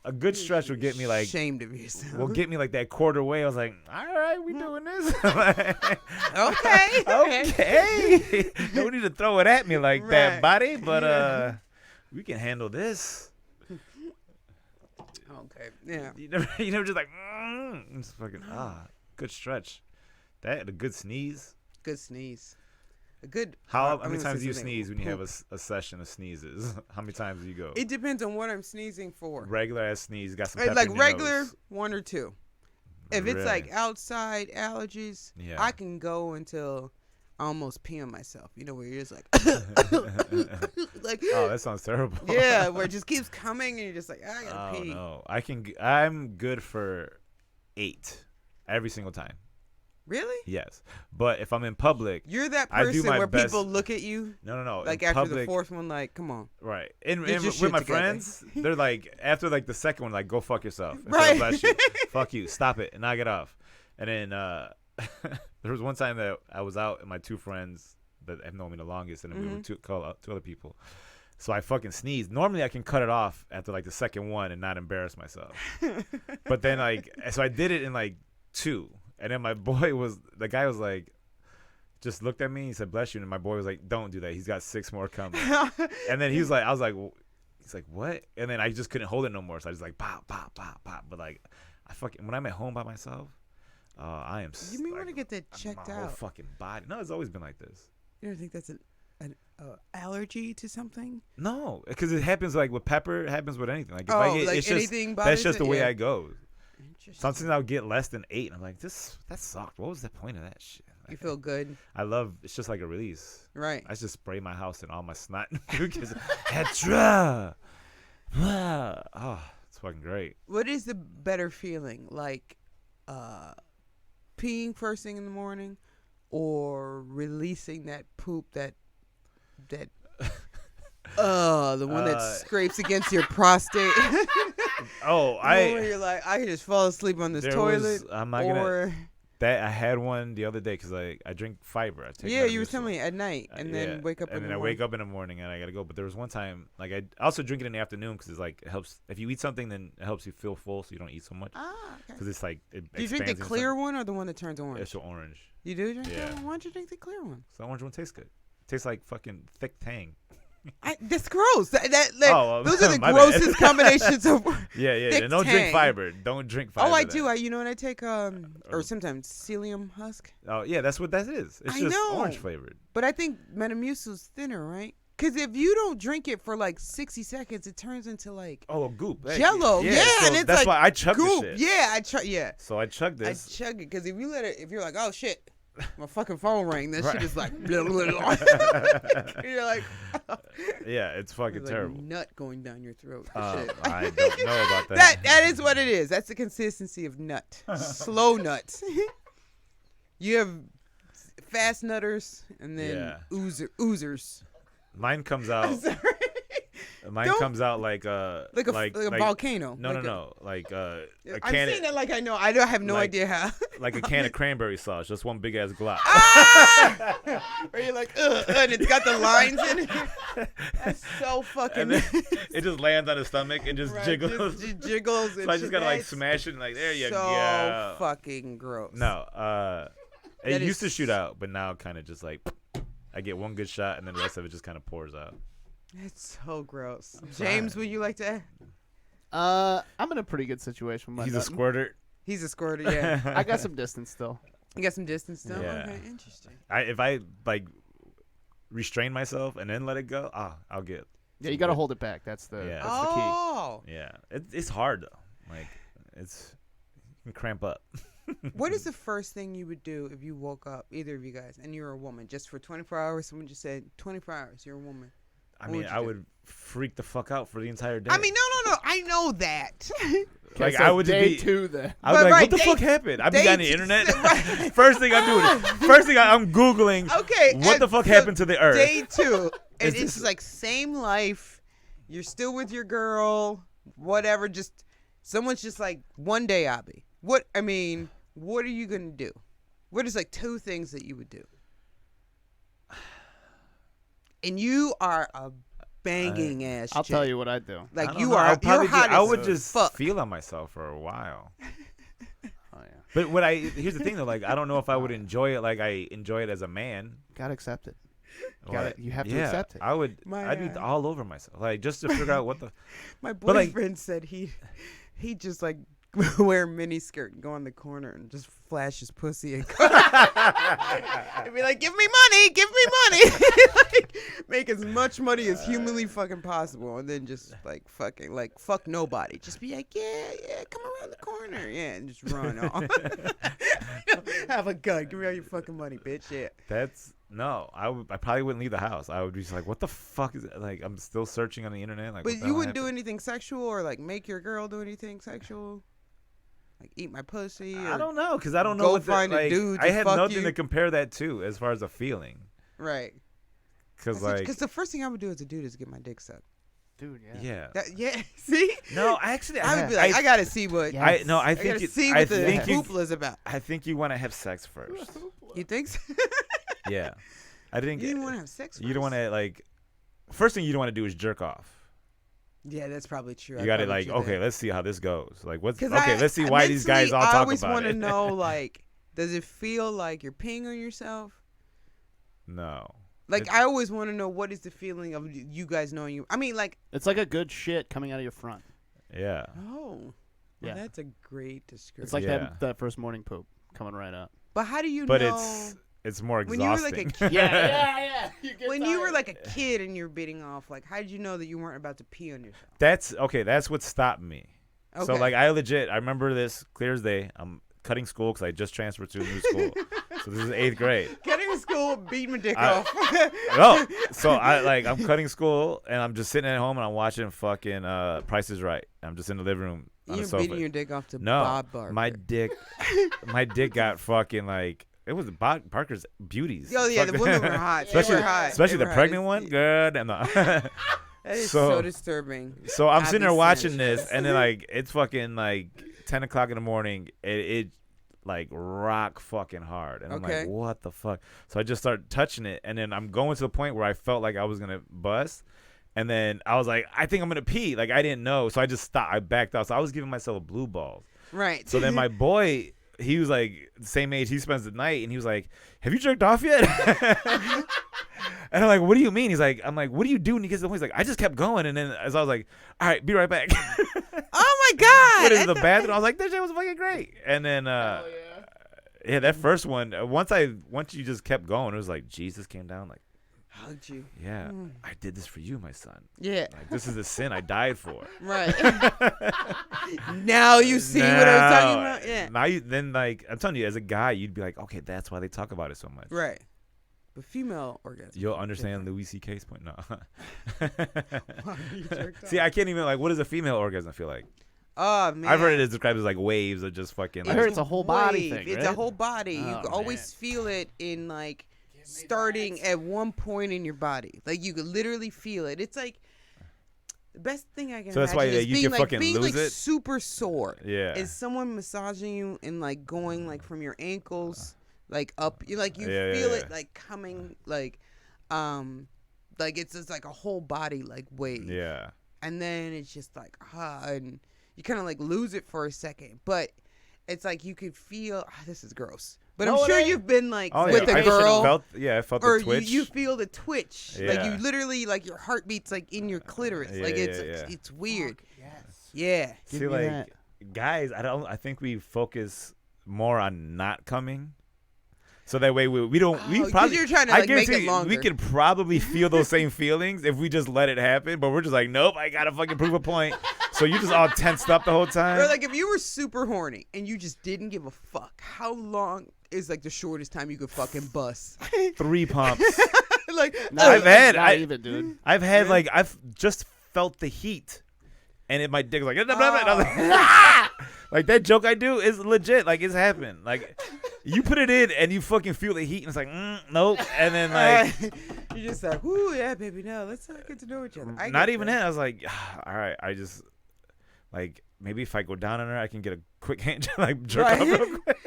A good stretch will get me like ashamed of yourself. Will get me like that quarter way. I was like, all right, we doing this. Okay. No need to throw it at me like that, buddy. But we can handle this. Okay. Yeah. You never just like it's fucking good stretch. That a good sneeze. Good sneeze. A good. How many times do you sneeze when you have a session of sneezes? How many times do you go? It depends on what I'm sneezing for. Regular ass sneeze, got some pepper like in your regular nose. 1 or 2. If it's like outside allergies, I can go until I almost pee on myself. You know, where you're just like, like. Oh, that sounds terrible. Yeah, where it just keeps coming and you're just like, I gotta pee. No, I'm good for 8 every single time. Really? Yes, but if I'm in public, you're that person where people look at you. No. Like after the 4th one, like, come on. Right. And with my friends, they're like, after like the second one, like, go fuck yourself. Right. Bless you. Fuck you. Stop it and knock it off. And then there was one time that I was out and my 2 friends that have known me the longest, and then we were 2 other people. So I fucking sneezed. Normally I can cut it off after like the second one and not embarrass myself. But then so I did it in like 2. And then my boy the guy was like, just looked at me. He said, bless you. And my boy was like, don't do that. He's got 6 more coming. And then he was like, I was like, he's like, what? And then I just couldn't hold it no more. So I was like, pop, pop, pop, pop. But like, when I'm at home by myself, I am. You may want to get that checked my out. whole fucking body. No, it's always been like this. You don't think that's an allergy to something? No, because it happens like with pepper. It happens with anything. Like if I get, it's anything just, that's just the way I go. Sometimes I'll get less than 8. And I'm like, that sucked. What was the point of that shit? You feel good. It's just like a release. Right. I just spray my house and all my snot. Extra. Oh, it's fucking great. What is the better feeling? Like peeing first thing in the morning or releasing that poop that the one that scrapes against your prostate. You're like, I can just fall asleep on this toilet. I'm not gonna. I had one the other day because I drink fiber. You were telling me at night and then wake up. And then I wake up in the morning and I gotta go. But there was one time like I also drink it in the afternoon because it's like it helps if you eat something, then it helps you feel full so you don't eat so much. Because it's like it do you drink the clear one or the one that turns orange? It's orange. You do drink that one? Why don't you drink the clear one? So the orange one tastes good. It tastes like fucking thick tang. That's gross. Those are the grossest combinations of. And don't drink fiber. Don't drink fiber. Oh, I do. You know when I take or sometimes psyllium husk. Oh yeah, that's what that is. It's just orange flavored. But I think Metamucil's thinner, right? Because if you don't drink it for like 60 seconds, it turns into like a goop, Jello. Yeah, so and it's that's like why I chug goop. this shit. Yeah, So I chug this. I chug it because if you let it, if you're like, oh shit. My fucking phone rang. That shit is like, blah, blah, blah. You're like, yeah, it's fucking terrible. Like nut going down your throat. I don't know about that. That is what it is. That's the consistency of nut. Slow nuts. You have fast nutters and then oozers. Mine comes out. Comes out like a volcano. No. Like a I'm can. saying that like I know. I have no idea how. Like a can of cranberry sauce, just one big ass glob. Where you're like, and it's got the lines in it. That's so fucking. It just lands on his stomach and just jiggles. Just jiggles. So I just gotta like smash it and like there you go. So fucking gross. No, it used to shoot out, but now kind of just like I get one good shot and then the rest of it just kind of pours out. It's so gross. James, would you like to? I'm in a pretty good situation with my He's a squirter. He's a squirter, yeah. I got some distance still. You got some distance still? Yeah. Okay, interesting. If I like restrain myself and then let it go, I'll get. Yeah, you got to hold it back. That's the key. Yeah, it's hard though. Like you can cramp up. What is the first thing you would do if you woke up, either of you guys, and you're a woman, just for 24 hours? Someone just said 24 hours, you're a woman. I mean, I would freak the fuck out for the entire day. I mean, no. I know that. Like I would day be 2 then. I was like, what the fuck happened? I'd be on the internet. First thing I'm doing. First thing I'm Googling. Okay. What the fuck happened to the earth? Day 2. And it's like same life. You're still with your girl. Whatever. Just someone's just like, one day, Abby. What are you gonna do? What is like 2 things that you would do? And you are a banging ass chick. I'll tell you what I'd do. Like you are. You're hot I as would just fuck. feel on myself for a while. Oh yeah. But here's the thing though. Like I don't know if I would enjoy it like I enjoy it as a man. Gotta accept it. You have to Yeah, accept it. I'd be all over myself. Like just to figure out what the. My boyfriend said he just like wear a mini skirt and go in the corner and just flash his pussy and be like, give me money. Like, make as much money as humanly fucking possible, and then just like fucking like fuck nobody. Just be like, yeah, come around the corner, yeah, and just run off. Have a gun. Give me all your fucking money, bitch. Yeah. That's no. I probably wouldn't leave the house. I would be just like, what the fuck is it? Like, I'm still searching on the internet. Like, but you wouldn't do anything sexual or like make your girl do anything sexual. Like eat my pussy. Or I don't know, because I don't know go what find a dude. I have nothing you. to compare that to as far as a feeling. Right. Because the first thing I would do as a dude is get my dick sucked. Dude, yeah. Yeah. See? No, actually, I would be like, I gotta see what. Yes. I gotta see what the hoopla is about. I think you want to have sex first. You think so? Yeah. I think you didn't want to have sex first? You don't want to, like, first thing you don't want to do is jerk off. Yeah, that's probably true. You got to, like, okay, let's see how this goes. Like, let's see why these guys all talk about it. I always want to know, like, does it feel like you're peeing on yourself? No. Like, I always want to know what is the feeling of you guys knowing you. I mean, like. It's like a good shit coming out of your front. Yeah. Oh. Well, that's a great description. It's like that first morning poop coming right up. But how do you know? But it's more exhausting. When you were like a kid. Yeah. When you were like a kid and you're beating off, like, how did you know that you weren't about to pee on yourself? That's what stopped me. Okay. So, like, I remember this clear as day. I'm cutting school because I just transferred to a new school. So this is 8th grade. Cutting school, beating my dick off. No. So I'm cutting school and I'm just sitting at home and I'm watching fucking Price is Right. I'm just in the living room on the sofa. You're beating your dick off to Bob Barker. My dick got fucking like, it was Bob Barker's beauties. Oh yeah, the women were hot. Especially the pregnant one. Good. And that is so disturbing. So I'm sitting there watching this and then like it's fucking like 10 o'clock in the morning. It like rock fucking hard. And I'm like, what the fuck? So I just start touching it and then I'm going to the point where I felt like I was going to bust. And then I was like, I think I'm going to pee. Like I didn't know. So I just stopped. I backed out. So I was giving myself a blue balls. Right. So then my boy, he was like the same age he spends the night. And he was like, have you jerked off yet? And I'm like, what do you mean? I'm like, what do you do? And he gets to the point, he's like, I just kept going. And then as I was like, all right, be right back. Oh my God. What is the bathroom? I was like, this shit was fucking great. And then, yeah, that first one, once you just kept going, it was like, Jesus came down, like, hugged you. Yeah, I did this for you, my son. Yeah. Like, this is a sin I died for. Right. Now you see what I was talking about? Yeah. Now I'm telling you, as a guy, you'd be like, okay, that's why they talk about it so much. Right. But female orgasm. You'll understand Louis C.K.'s point. No. See, I can't even, like, what does a female orgasm feel like? Oh, man. I've heard it described as like waves of just fucking. I heard it's a whole body thing. It's a whole body. You can always feel it in like starting at one point in your body. Like you could literally feel it. It's like the best thing I can. So that's why you can fucking being lose like it. Super sore. Yeah. Is someone massaging you and like going like from your ankles like up? You feel it like coming like it's just like a whole body like wave. Yeah. And then it's just like and you kind of like lose it for a second, but it's like you could feel this is gross. But I'm sure you've been like with a girl. I felt the twitch. You feel the twitch. Yeah. Like you literally like your heartbeat's like in your clitoris. It's weird. Yes. Yeah. See, like guys, I think we focus more on not coming. So that way we probably you're trying to like make it longer. We could probably feel those same feelings if we just let it happen, but we're just like, nope, I gotta fucking prove a point. So you're just all tensed up the whole time. Or like if you were super horny and you just didn't give a fuck, how long is like the shortest time you could fucking bust? 3 pumps. Like dude. I've had like I've just felt the heat, and my dick was like, and I was like, like that joke I do is legit. Like it's happened. Like. You put it in and you fucking feel the heat and it's like, nope. And then like you're just like, ooh, yeah, baby, no, let's get to know each other. Not even that. I was like, all right, I just like maybe if I go down on her, I can get a quick hand like jerk off real quick.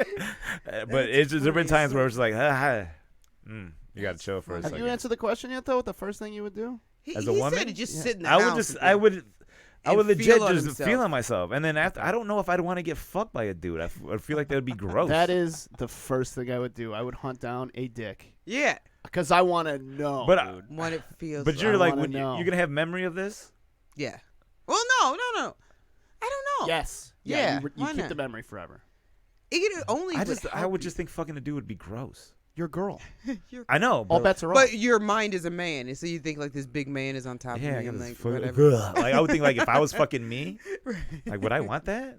But it's just there've been times where it's like, you gotta chill for a second. Have you answered the question yet though? What the first thing you would do as a woman? Said just sit in the house. I would legit just feel on myself. And then after, I don't know if I'd want to get fucked by a dude. I feel like that would be gross. That is the first thing I would do. I would hunt down a dick. Yeah. Because I want to know, dude. What it feels but you're like, you're going to have memory of this? Yeah. Well, no. I don't know. Yes. Yeah. You keep the memory forever. It could only. I would just think fucking a dude would be gross. You're a girl. I know. All bets are off. But your mind is a man, and so you think like this big man is on top of me, and like whatever. Like I would think like if I was fucking me, like would I want that?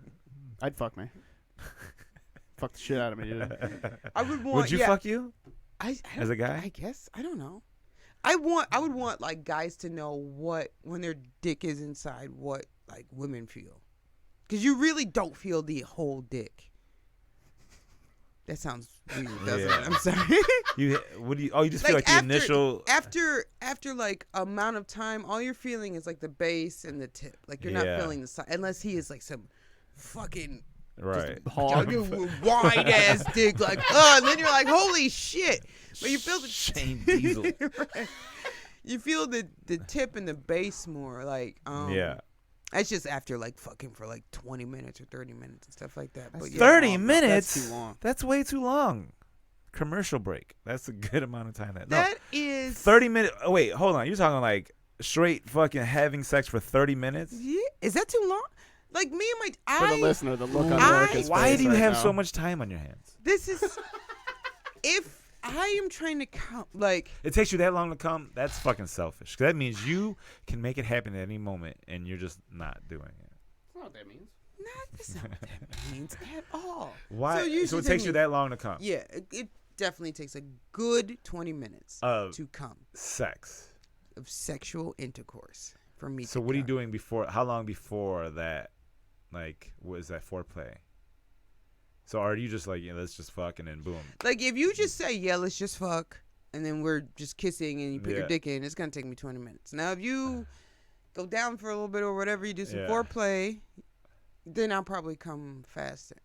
I'd fuck me. Fuck the shit out of me, dude. I would want. Would you fuck you? As a guy? I guess I don't know. I would want like guys to know what when their dick is inside, what like women feel, because you really don't feel the whole dick. That sounds weird, doesn't it? I'm sorry. You just feel like the initial after like amount of time, all you're feeling is like the base and the tip. Like you're not feeling the side, unless he is like some fucking right wide ass dick, like and then you're like, holy shit! But you feel the Shane Diesel. Right. You feel the tip and the base more, like yeah. It's just after like fucking for like 20 minutes or 30 minutes and stuff like that. But 30 minutes? That's too long. That's way too long. Commercial break. That's a good amount of time. That is 30 minutes. Oh, wait, hold on. You're talking like straight fucking having sex for 30 minutes? Yeah. Is that too long? Like me and for the listener, the look on Erica's why face do you right have now. so much time on your hands? This is if I am trying to count, like it takes you that long to come. That's fucking selfish. 'Cause that means you can make it happen at any moment, and you're just not doing it. That's not what that means. that's not what that means at all. Why? So it takes you that long to come? Yeah, it definitely takes a good 20 minutes to come. Sex. Of sexual intercourse for me. So what are you doing before? How long before that? Like, what is that foreplay? So are you just like, yeah, let's just fuck and then boom? Like if you just say, yeah, let's just fuck, and then we're just kissing and you put your dick in, it's going to take me 20 minutes. Now if you go down for a little bit or whatever, you do some foreplay, then I'll probably come faster.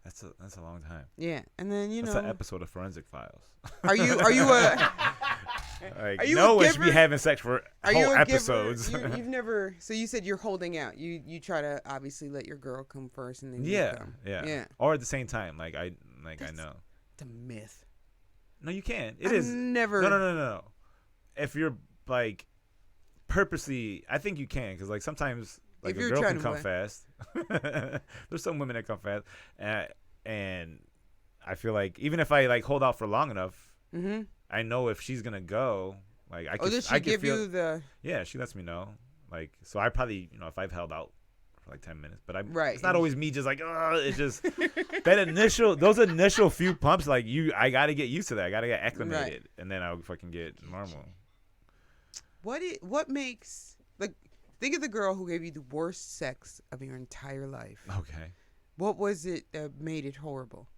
That's a long time. Yeah, and then that's an episode of Forensic Files. Are you a like, are you no a one should be having sex for whole episodes. You've never. So you said you're holding out. You try to obviously let your girl come first, and then you come. Yeah. Or at the same time, I know. It's a myth. No, you can't. It is never. No. If you're like purposely, I think you can, because like sometimes like a girl can come fast. There's some women that come fast, and I feel like even if I like hold out for long enough. Mm-hmm. I know if she's gonna go, like I can. Does she give you the? Yeah, she lets me know. Like, so I probably, if I've held out for like 10 minutes, but right. It's not always me just like, it's just those initial few pumps. Like I gotta get used to that. I gotta get acclimated, and then I'll fucking get normal. What makes like think of the girl who gave you the worst sex of your entire life. Okay. What was it that made it horrible?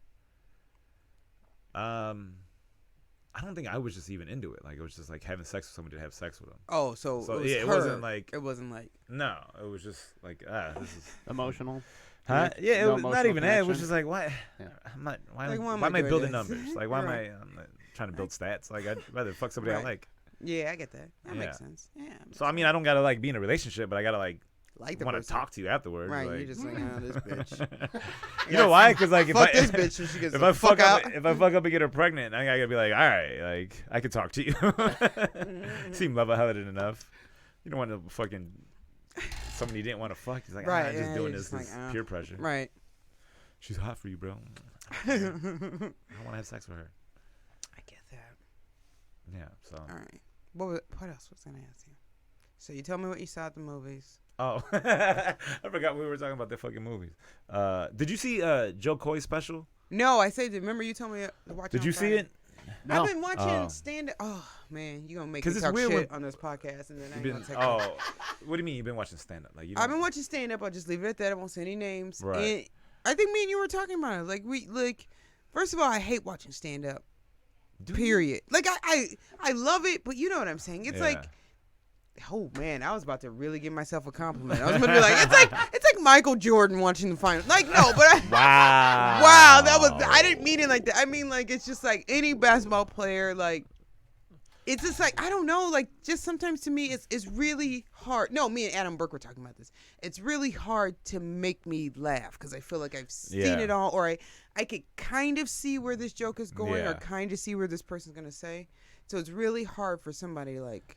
I don't think I was just even into it. Like it was just like having sex with somebody to have sex with them. Oh, so it was it wasn't like no. It was just like this is emotional. Huh? Yeah, it was not even that. It was just like why? Yeah. Why am I building numbers? Like why am I? I'm not trying to build stats. Like I'd rather fuck somebody I like. Yeah, I get that. That makes sense. Yeah. So I mean, I don't gotta like be in a relationship, but I gotta like want to person. talk to you afterwards. Right, like, you're just like, oh, this bitch. You know why? Because like this bitch, so she gets if I fuck up and get her pregnant, I gotta be like, all right, like I can talk to you. Seem level-headed enough. You don't want to fucking somebody you didn't want to fuck. He's like, I'm just doing this peer pressure. Right. She's hot for you, bro. I want to have sex with her. I get that. Yeah. So. All right. What else was I gonna ask you? So you tell me what you saw at the movies. Oh, I forgot we were talking about the fucking movies. Did you see Joe Coy's special? No, I saved it. Remember you told me to watch it. Did you see it? No. I've been watching stand-up. Oh man, you gonna make me talk shit on this podcast, and then I ain't gonna take it. What do you mean you've been watching stand-up? Like I've been watching stand-up. I'll just leave it at that. I won't say any names. Right. And I think me and you were talking about it. First of all, I hate watching stand-up. Period. Like I love it, but you know what I'm saying. It's like. Oh man, I was about to really give myself a compliment. I was gonna be like, it's like Michael Jordan watching the final. Like no, but wow, I didn't mean it like that. I mean like it's just like any basketball player. Like it's just like I don't know. Like just sometimes to me, it's really hard. No, me and Adam Burke were talking about this. It's really hard to make me laugh because I feel like I've seen it all, or I could kind of see where this joke is going, or kind of see where this person's gonna say. So it's really hard for somebody like.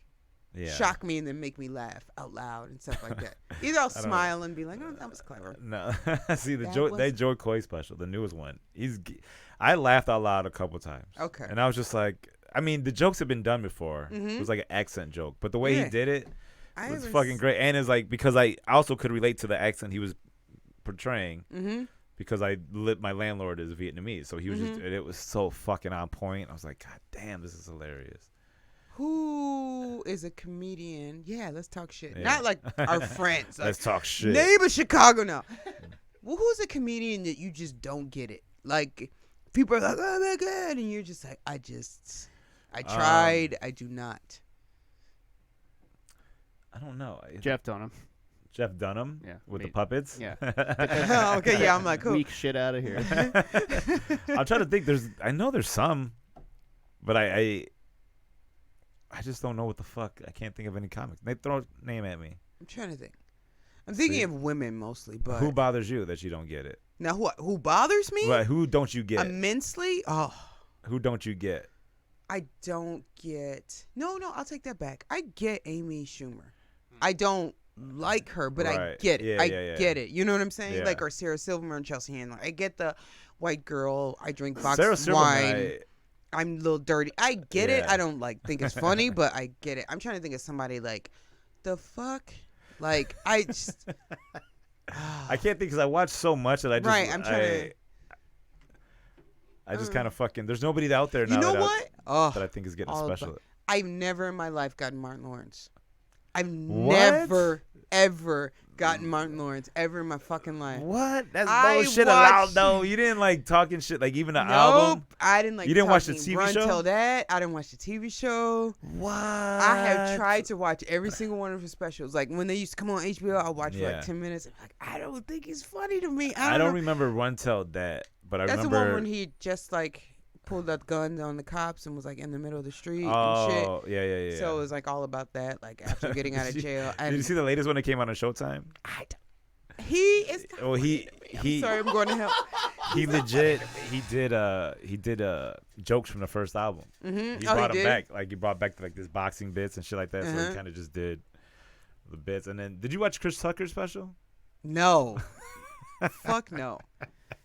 shock me and then make me laugh out loud and stuff like that. Either I'll smile and be like, "Oh, that was clever." No, see that Joy Coy special, the newest one. I laughed out loud a couple times. Okay. And I was just like, I mean, the jokes have been done before. It was like an accent joke, but the way he did it was fucking great. And it's like because I also could relate to the accent he was portraying. Because my landlord is Vietnamese, so he was it was so fucking on point. I was like, God damn, this is hilarious. Who is a comedian? Yeah, let's talk shit. Not like our friends. Like, let's talk shit. Neighbor Chicago now. Well, who's a comedian that you just don't get it? Like, people are like, oh my God. And you're just like, I tried. I do not. I don't know. Jeff Dunham. Jeff Dunham with the puppets. Yeah. Okay, yeah, I'm like, cool. Weak shit out of here. I'm trying to think. I know there's some, but I just don't know what the fuck. I can't think of any comics. They throw a name at me. I'm trying to think. I'm thinking of women mostly, but who bothers you that you don't get it? Now, who bothers me? Right, who don't you get? Immensely? Oh. Who don't you get? I don't get. No, I'll take that back. I get Amy Schumer. I don't like her, but I get it. I get it. You know what I'm saying? Yeah. Like, or Sarah Silverman and Chelsea Handler. I get the white girl. I drink boxed Sarah wine. Silverman, I'm a little dirty. I get it. I don't think it's funny, but I get it. I'm trying to think of somebody like, the fuck? Like, I just. I can't think because I watch so much that I just. Right, I'm trying to. I just kind of fucking. There's nobody out there now. You know what? That I think is getting a special. I've never in my life gotten Martin Lawrence. I've never, ever gotten Martin Lawrence ever in my fucking life. What? That's bullshit allowed, though. You didn't like talking shit, like even the album? I didn't like. You didn't watch the TV Run show? Till That. I didn't watch the TV show. What? I have tried to watch every single one of his specials. Like when they used to come on HBO, I'll watch for like 10 minutes. I'm like, I don't think he's funny to me. I don't remember Run Till That, but I remember. That's the one when he just like pulled that gun on the cops and was like in the middle of the street and shit. Oh, yeah. So it was like all about that, like after getting out of jail. Did you see the latest one that came out on Showtime? He is. Well, he. Sorry, I'm going to hell. He legit. He did jokes from the first album. Mm-hmm. He brought him back. Like he brought back like this boxing bits and shit like that. So he kind of just did the bits. And then, did you watch Chris Tucker's special? No. Fuck no.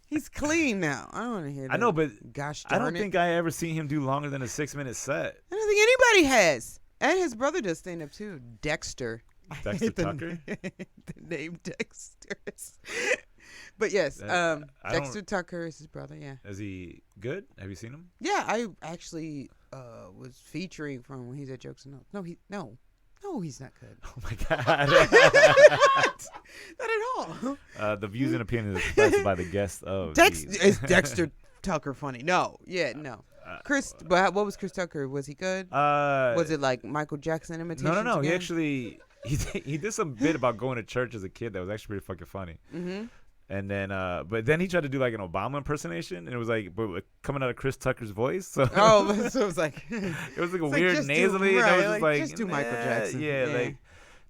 He's clean now. I don't want to hear that. I know, but gosh I darn don't think I ever seen him do longer than a 6-minute set. I don't think anybody has. And his brother does stand up too. Dexter. Dexter Tucker? The name Dexter. But yes, Dexter Tucker is his brother, yeah. Is he good? Have you seen him? Yeah, I actually was featuring from when he's at Jokes and Notes. No, he's not good. Oh my God. Not at all. The views and opinions expressed by the guest of Is Dexter Tucker funny? No. Chris, but what was Chris Tucker? Was he good? Was it like Michael Jackson imitation? No. He actually he did some bit about going to church as a kid that was actually pretty fucking funny. Mm-hmm. And then, but then he tried to do like an Obama impersonation, and it was like coming out of Chris Tucker's voice. So so it was like it was like a weird nasally. And I was just like, just do Michael Jackson. Yeah, like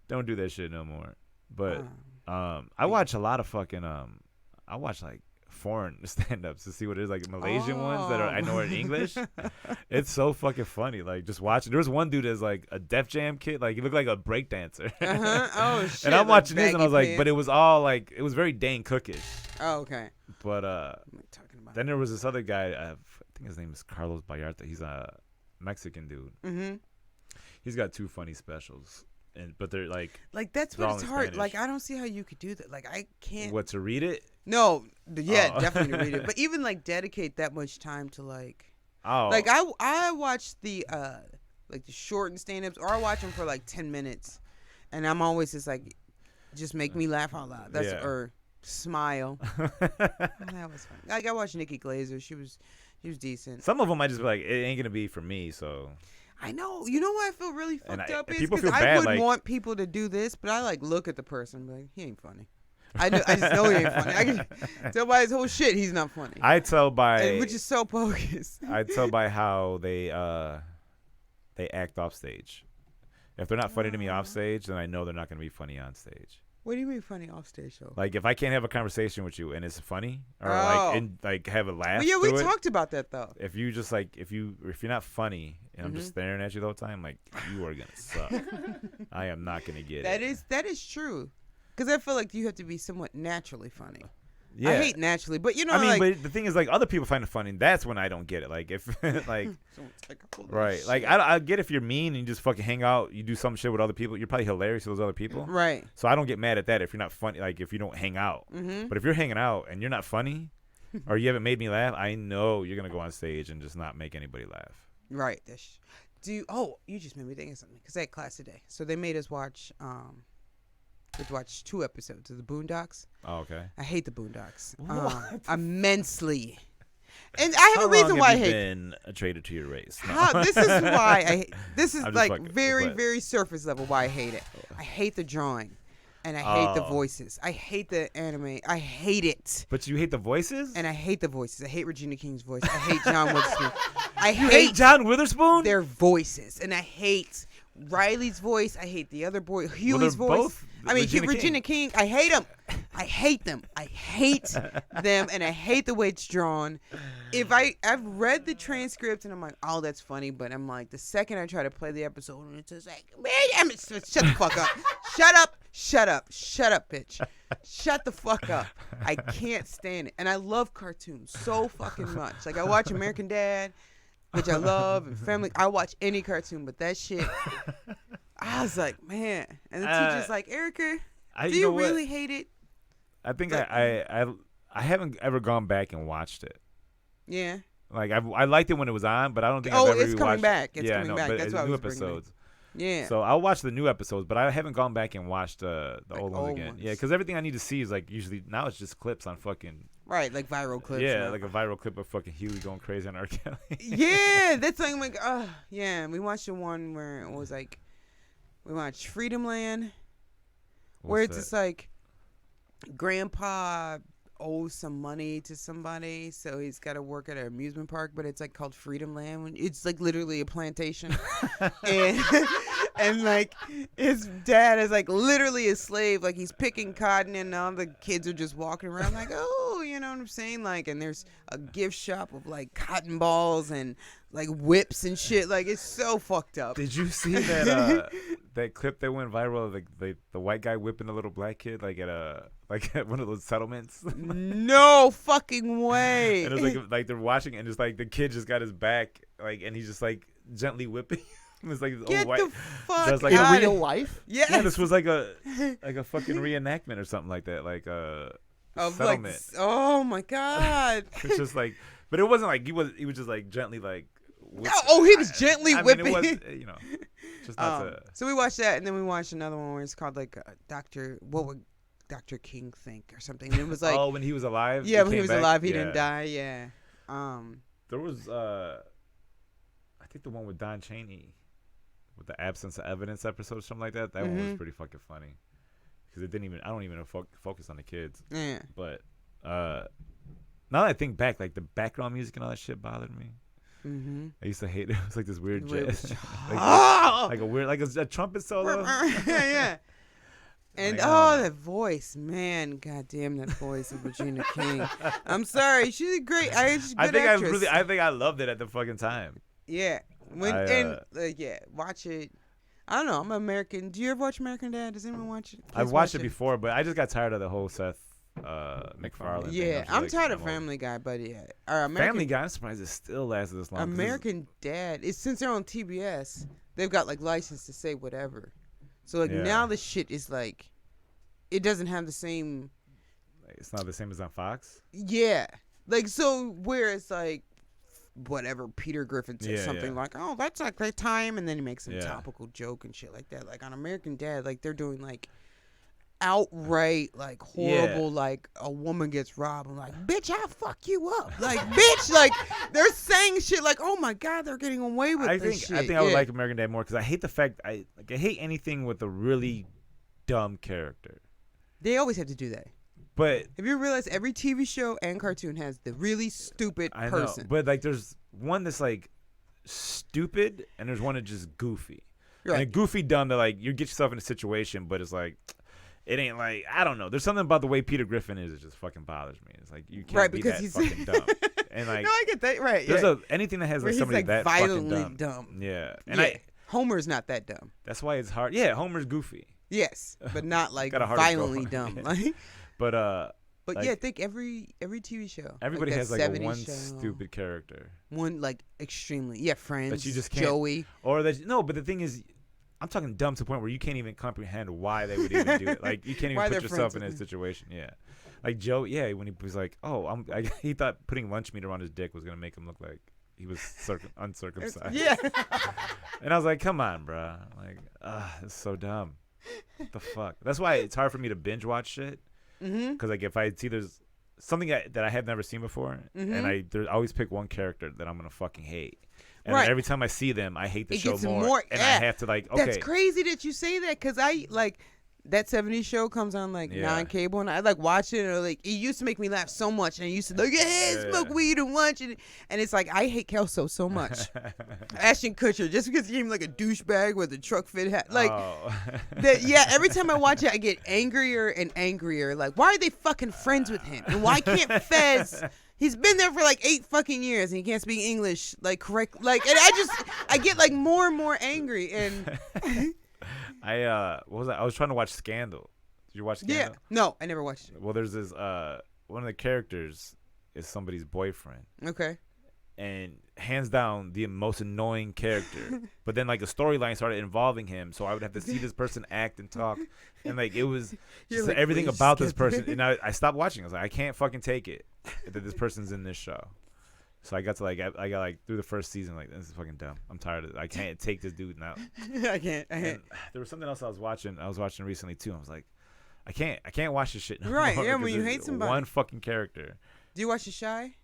don't do that shit no more. But I watch a lot of fucking I watch like foreign stand-ups to see what it is, like Malaysian ones that I know are in English. It's so fucking funny. Like just watching. There was one dude that's like a Def Jam kid. Like he looked like a break dancer. Oh shit! And I'm watching this and I was like, but it was all like it was very Dane Cookish. Oh okay. But then there was this other guy. I think his name is Carlos Vallarta. He's a Mexican dude. Mm-hmm. He's got 2 funny specials. But they're like that's what it's hard. Spanish. Like I don't see how you could do that. Like I can't. What, to read it? No, definitely to read it. But even like dedicate that much time to like. Oh. Like I watch the like the shortened stand-ups, or I watch them for like 10 minutes, and I'm always just like, just make me laugh out loud. That's or smile. That was fun. Like I watched Nikki Glaser. She was decent. Some of them I just be like, it ain't gonna be for me. So. I know. You know why I feel really fucked up is because I would want people to do this, but I like look at the person and be like, he ain't funny. I just know he ain't funny. I can tell by his whole shit he's not funny. I tell by which is so bogus. I tell by how they act off stage. If they're not funny to me off stage, then I know they're not gonna be funny on stage. What do you mean funny off stage show? Like if I can't have a conversation with you and it's funny, or like have a laugh. Well, yeah, we through talked about that though. If you just like if you're not funny and I'm just staring at you the whole time, like you are gonna suck. I am not gonna get it. That is true, because I feel like you have to be somewhat naturally funny. Yeah. I hate naturally, but you know, I mean, like, but the thing is, like, other people find it funny. That's when I don't get it. Like, if, like, right. Like, I get if you're mean and you just fucking hang out, you do some shit with other people, you're probably hilarious to those other people. Right. So I don't get mad at that if you're not funny, like, if you don't hang out. Mm-hmm. But if you're hanging out and you're not funny or you haven't made me laugh, I know you're going to go on stage and just not make anybody laugh. Right. You just made me think of something, because I had class today. So they made us watch, watch 2 episodes of the Boondocks. Oh, okay. I hate the Boondocks immensely, and I have a reason why I hate. Been a traitor to your race. No. This is why I hate. This is like fucking, very surface level why I hate it. I hate the drawing, and I hate the voices. I hate the anime. I hate it. But you hate the voices? And I hate the voices. I hate Regina King's voice. I hate John Witherspoon. I hate John Witherspoon? Their voices, and I hate Riley's voice. I hate the other boy, Huey's voice. I mean, Regina King. I hate them. I hate them. I hate them, and I hate the way it's drawn. I've read the transcript, and I'm like, oh, that's funny, but I'm like, the second I try to play the episode, and it's just like, man, shut the fuck up. Shut up, bitch. Shut the fuck up. I can't stand it. And I love cartoons so fucking much. Like, I watch American Dad, which I love, and Family. I watch any cartoon, but that shit, I was like, man. And the teacher's like, Erica, do you really hate it? I think I haven't ever gone back and watched it. Yeah. Like I liked it when it was on, but I don't think I've ever it's coming back. It's yeah, coming back. But that's why new I was episodes. Yeah. So I'll watch the new episodes, but I haven't gone back and watched the old ones again. Ones. Yeah, because everything I need to see is like usually now it's just clips on fucking. Right, like viral clips. Yeah, now. like a viral clip of fucking Huey going crazy on R. Kelly. Yeah, that's like, yeah. We watched the one where it was like, we watched Freedom Land, where it's just like, Grandpa owes some money to somebody, so he's got to work at an amusement park, but it's like called Freedom Land. It's like literally a plantation, and like his dad is like literally a slave, like he's picking cotton, and all the kids are just walking around like, oh, you know what I'm saying? Like, and there's a gift shop of like cotton balls and like whips and shit. Like, it's so fucked up. Did you see that that clip that went viral of the white guy whipping the little black kid like at one of those settlements? No fucking way. And it was like they're watching, and it's like the kid just got his back, like, and he's just like gently whipping. It was like get white, the fuck like in real life. Yeah, this was like a fucking reenactment or something like that, like a settlement. Like, oh my god. It's just like, but it wasn't like he was just like gently like. He was gently whipping. I mean, it was, just not So we watched that, and then we watched another one where it's called like what would Dr. King think or something? And it was like, when he was alive. Yeah, when he was alive, he didn't die. Yeah. There was I think the one with Don Chaney, with the absence of evidence episode, something like that. That one was pretty fucking funny because it didn't even. I don't even focus on the kids. Yeah. But now that I think back, like the background music and all that shit bothered me. Mm-hmm. I used to hate it. It was like this weird jazz, like a weird, like a trumpet solo. Yeah. And that voice, man, goddamn that voice of Regina King. I'm sorry, she's a great. She's a good actress. I think I loved it at the fucking time. Yeah. Watch it. I don't know. I'm American. Do you ever watch American Dad? Does anyone watch it? I've watched it before, but I just got tired of the whole Seth MacFarlane. Yeah, I'm tired of Family Guy, but yeah. Family Guy, I'm surprised it still lasted this long. American Dad, since they're on TBS, they've got like license to say whatever. So like now the shit is like, it doesn't have the same. It's not the same as on Fox. Yeah, like so where it's like, whatever Peter Griffin says something like, oh, that's like that time, and then he makes some topical joke and shit like that. Like on American Dad, like they're doing like outright like horrible, like a woman gets robbed. I'm like, bitch, I'll fuck you up. Like, bitch, like they're saying shit like, oh my god, they're getting away with this shit. I think I would like American Dad more because I hate the fact I hate anything with a really dumb character. They always have to do that. But have you realized every TV show and cartoon has the really stupid person? Know, but like there's one that's like stupid and there's one that's just goofy. Right. And goofy dumb that like you get yourself in a situation, but it's like it ain't like, I don't know. There's something about the way Peter Griffin is. It just fucking bothers me. It's like you can't be that fucking dumb. And like, no, I get that. Right. There's anything that has like somebody like that violently fucking dumb. Yeah. And Homer's not that dumb. That's why it's hard. Yeah, Homer's goofy. Yes, but not like violently dumb. Like, but like, yeah, I think every TV show. Everybody like has like one show, stupid character. One like extremely Friends. But you just can't. Joey. Or no, but the thing is, I'm talking dumb to the point where you can't even comprehend why they would even do it. Like you can't even put yourself in his situation. Yeah, like Joe. Yeah, when he was like, oh, he thought putting lunch meat around his dick was gonna make him look like he was uncircumcised. Yeah. And I was like, come on, bro. Like, it's so dumb. What the fuck? That's why it's hard for me to binge watch shit. Because like if I see there's something that I have never seen before, and I always pick one character that I'm gonna fucking hate. And every time I see them, I hate the show more. And I have to like, okay. That's crazy that you say that because I like that 70s show comes on like non-cable and I like watch it or like it used to make me laugh so much and I used to like smoke weed and lunch and it's like I hate Kelso so much. Ashton Kutcher just because he came like a douchebag with a truck fit hat like every time I watch it I get angrier and angrier like why are they fucking friends with him and why can't Fez he's been there for like 8 fucking years and he can't speak English like correct like and I get like more and more angry and what was that? I was trying to watch Scandal. Did you watch Scandal? Yeah. No, I never watched it. Well, there's this one of the characters is somebody's boyfriend. Okay. And hands down the most annoying character. But then like the storyline started involving him, so I would have to see this person act and talk, and like it was just like, everything about this person. And I stopped watching. I was like, I can't fucking take it that this person's in this show. So I got to like I got like through the first season like this is fucking dumb. I'm tired of it. I can't take this dude now. I can't. And there was something else I was watching recently too. I was like, I can't watch this shit no right, more. Yeah, when you hate somebody. One fucking character. Do you watch The Shy?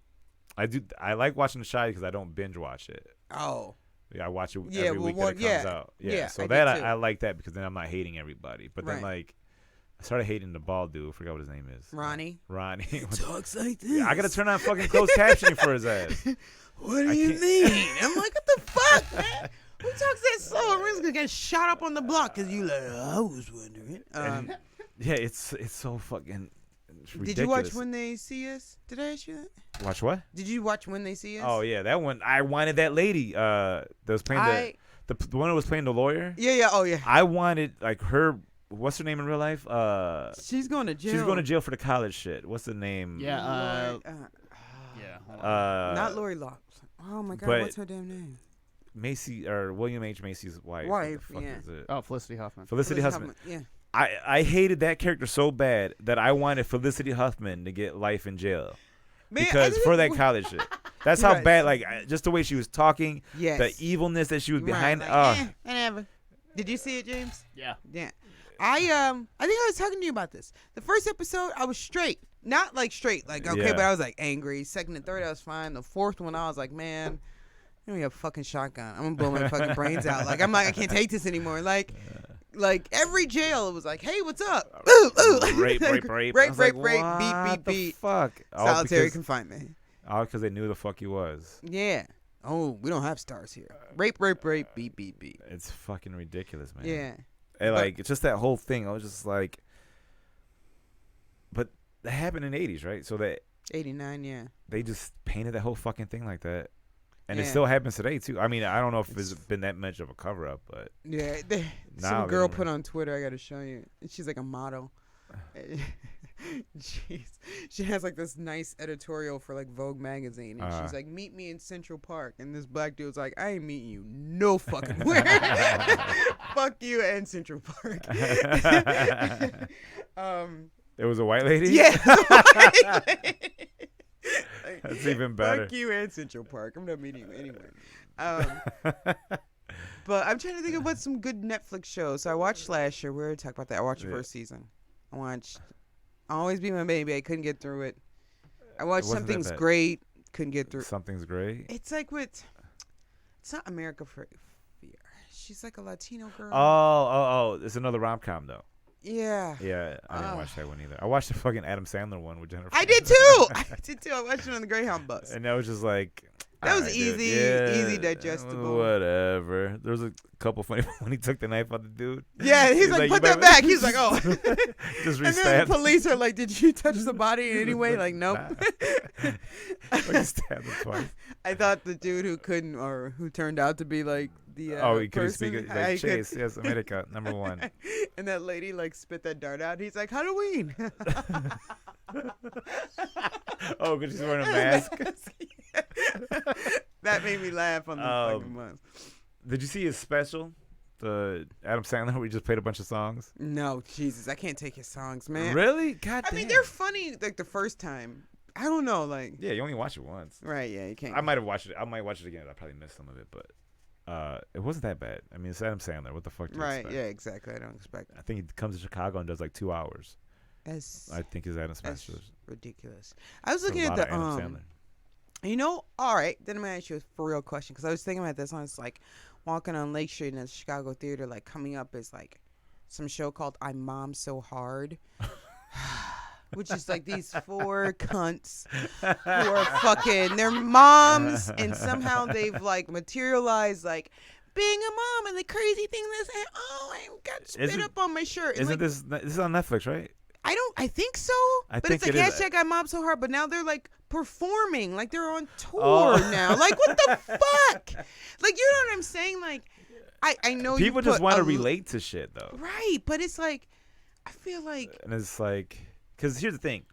I do. I like watching The Shy because I don't binge watch it. Oh. Yeah, I watch it every week that it comes out. Yeah. So I like that because then I'm not hating everybody. But then like I started hating the bald dude. I forgot what his name is. Ronnie. He talks like this. Yeah, I gotta turn on fucking closed captioning for his ass. What do you mean? I'm like, what the fuck, man? Who talks that slow? We're gonna get shot up on the block because you like. I was wondering. Yeah, it's so fucking. Ridiculous. Did you watch When They See Us? Did I ask you that? Watch what? Did you watch When They See Us? Oh yeah, that one. I wanted that lady. That was playing the one that was playing the lawyer. Yeah. Oh yeah. I wanted like her. What's her name in real life? She's going to jail. She's going to jail for the college shit. What's the name? Yeah. Not Lori Locke. Oh my God, what's her damn name? Macy or William H. Macy's wife. Yeah. Oh, Felicity Huffman. Felicity Huffman. Yeah. I hated that character so bad that I wanted Felicity Huffman to get life in jail. Man, because for that college shit. That's how bad, like, just the way she was talking, the evilness that she was behind. Whatever. Did you see it, James? Yeah. Yeah. I think I was talking to you about this. The first episode, I was straight. Not like straight, like, okay, but I was like angry. Second and third, I was fine. The fourth one, I was like, man, give me a fucking shotgun. I'm gonna blow my fucking brains out. Like, I'm like, I can't take this anymore. Like every jail, it was like, hey, what's up? Rape, beat. Fuck. Solitary confinement. All because they knew the fuck he was. Yeah. Oh, we don't have stars here. Rape, beat. It's fucking ridiculous, man. Yeah. And like, it's just that whole thing. I was just like, but that happened in the 80s, right? So that 89, yeah. They just painted that whole fucking thing like that. And it still happens today, too. I mean, I don't know if it's been that much of a cover-up, but... Yeah, some girl put on Twitter, I got to show you. She's like a model. Jeez. She has like this nice editorial for like Vogue magazine. And she's like, meet me in Central Park. And this black dude's like, I ain't meeting you no fucking where. Fuck you and Central Park. There was a white lady? Yeah. That's even better. Fuck you and Central Park. I'm not meeting you anyway. But I'm trying to think about some good Netflix shows. So I watched Slasher. We already talked about that. I watched the first season. I watched Always Be My Baby. I couldn't get through it. I watched Something's Great. Couldn't get through. Something's Great? It's like it's not America for Fear. She's like a Latino girl. Oh. It's another rom-com, though. Yeah. Yeah, I didn't watch that one either. I watched the fucking Adam Sandler one with Jennifer. I did too. I watched it on the Greyhound bus. And that was just like, That was Alright, easy, easy digestible. Whatever. There was a couple funny when he took the knife out the dude. Yeah, he's like, put that back. He's like, oh. Just And then the re-stabbed. police are like, did you touch the body in any way? Like, nope. Like he stabbed him twice. I thought the dude who couldn't, or who turned out to be like the He couldn't speak it. Like, Chase, yes, America, #1. And that lady like spit that dart out. He's like, Halloween. Oh, because she's wearing a mask. That made me laugh on the fucking month. Did you see his special? The Adam Sandler, where he just played a bunch of songs? No, Jesus, I can't take his songs, man. Really? God damn. I mean, they're funny like the first time. I don't know, like. Yeah, you only watch it once. Right, yeah, you can't. I might have watched it. I might watch it again. I probably missed some of it, but it wasn't that bad. I mean, it's Adam Sandler. What the fuck do you expect? Yeah, exactly. I don't expect it. I think he comes to Chicago and does like 2 hours. I think his Adam That's Sandler. ridiculous. I was looking at the Adam Sandler. You know, all right. Then I'm gonna ask you a for real question because I was thinking about this. I was like walking on Lake Street in a Chicago theater. Like coming up is like some show called "I'm Mom So Hard," which is like these 4 cunts who are fucking their moms, and somehow they've like materialized like being a mom and the crazy thing that's I got spit up on my shirt. Isn't like, this is on Netflix, right? I think so. But think it's like it is. hashtag I'm Mom So Hard. But now they're like performing, like they're on tour now. Like what the fuck? Like you know what I'm saying? Like I know People you just put want to relate to shit though. right? But it's like I feel like And it's like, because here's the thing: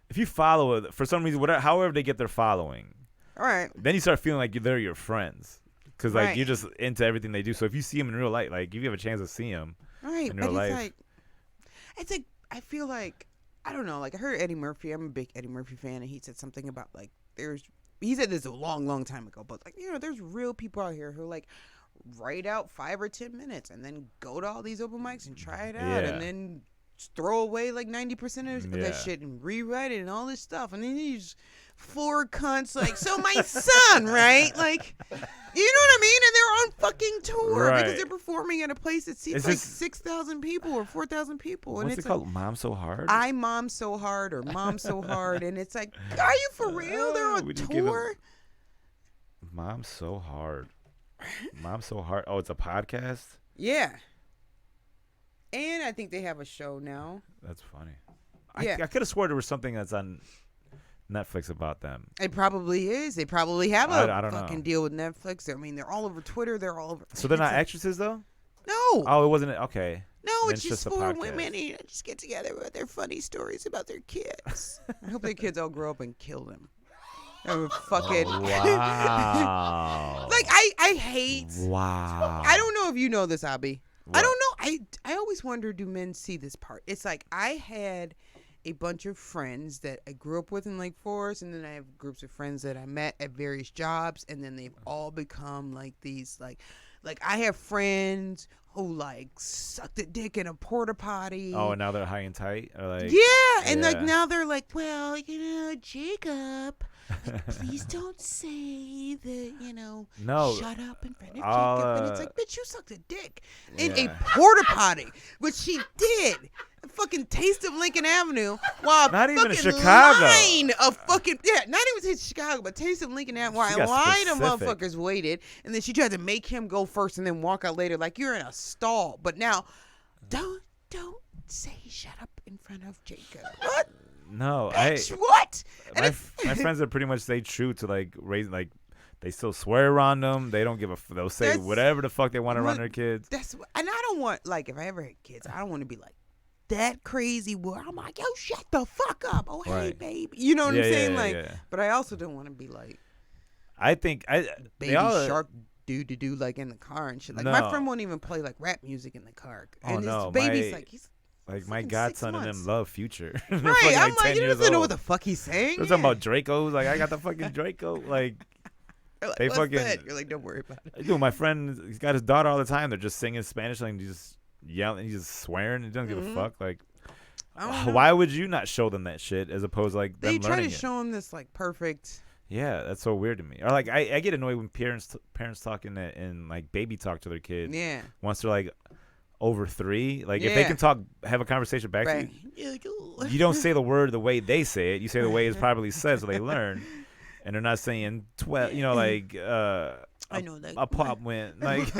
if you follow it for some reason, whatever, however they get their following, all right. then you start feeling like they're your friends. Because like Right. you're just into everything they do. So if you see them in real life, like if you have a chance to see them Right, in but real life, it's like I feel like I don't know. Like I heard Eddie Murphy. I'm a big Eddie Murphy fan, and he said something about like he said this a long time ago, but like there's real people out here who like write out 5 or 10 minutes and then go to all these open mics and try it out, and then throw away like 90% of that shit and rewrite it and all this stuff, and then these 4 cunts like so my son, right? Like. You know what I mean? And they're on fucking tour because they're performing at a place that seats like 6,000 people or 4,000 people. What's and it it's called? Mom So Hard? I Mom So Hard or Mom So Hard. And it's like, are you for real? They're on tour? Mom So Hard. Mom So Hard. Oh, it's a podcast? Yeah. And I think they have a show now. That's funny. Yeah. I could have swore there was something that's on Netflix about them. It probably is. They probably have a I don't fucking know. deal with Netflix. I mean, they're all over Twitter. They're all over. So they're not actresses though? No. Oh, it wasn't. Okay. No, Then it's just a 4 podcast. women who just get together with their funny stories about their kids. I hope their kids all grow up and kill them. Or fucking. Wow. Like I hate. Wow. I don't know if you know this, Abby. What? I don't know. I always wonder, do men see this part? It's like I had a bunch of friends that I grew up with in Lake Forest, and then I have groups of friends that I met at various jobs, and then they've all become like these like I have friends who like sucked a dick in a porta potty. Oh, and now they're high and tight? Or like, yeah, and like yeah. now they're like, well, Jacob, please don't say that, No. shut up in front of I'll, Jacob. And it's like, bitch, you sucked a dick in a Yeah. porta potty, which she did. A fucking Taste of Lincoln Avenue, while Not even in fucking Chicago. line of fucking not even Taste of Chicago, but Taste of Lincoln Avenue. While She a got line of specific. motherfuckers waited, and then she tried to make him go first, and then walk out later like you're in a stall. But now, don't say shut up in front of Jacob. What? No, Bitch, what? And my friends are pretty much stay true to like raising like they still swear around them. They don't give a they'll say That's- whatever the fuck they want around Look, their kids. and I don't want like if I ever had kids, I don't want to be like that crazy where I'm like, yo, shut the fuck up. Oh, hey, Right. baby. You know what I'm Yeah, saying? yeah, like, yeah. but I also don't want to be like I think baby they all, shark do like in the car and shit. Like my No. friend won't even play like rap music in the car. Oh, And no, his baby's my- like he's like my fucking 6 godson and months. them love Future. They're right. fucking, I'm like, 10 he years doesn't know old. what the fuck he's saying. They're talking about Dracos. Like I got the fucking Draco. Like They're like, they what's fucking- that? You're like, don't worry about it. dude, my friend, he's got his daughter all the time. They're just singing Spanish, like he's just yelling, he's just swearing. He doesn't give a fuck. Like, I don't know. why would you not show them that shit as opposed to like They them try to learning it? show him this like perfect. Yeah, that's so weird to me. Or like I get annoyed when parents talking and like baby talk to their kids Yeah. once they're like over 3. Like if they Yeah. can talk, have a conversation back Right. to you. You don't say the word the way they say it. You say the way it's probably said, so they learn. and they're not saying 12. You know, like I know that apartment, like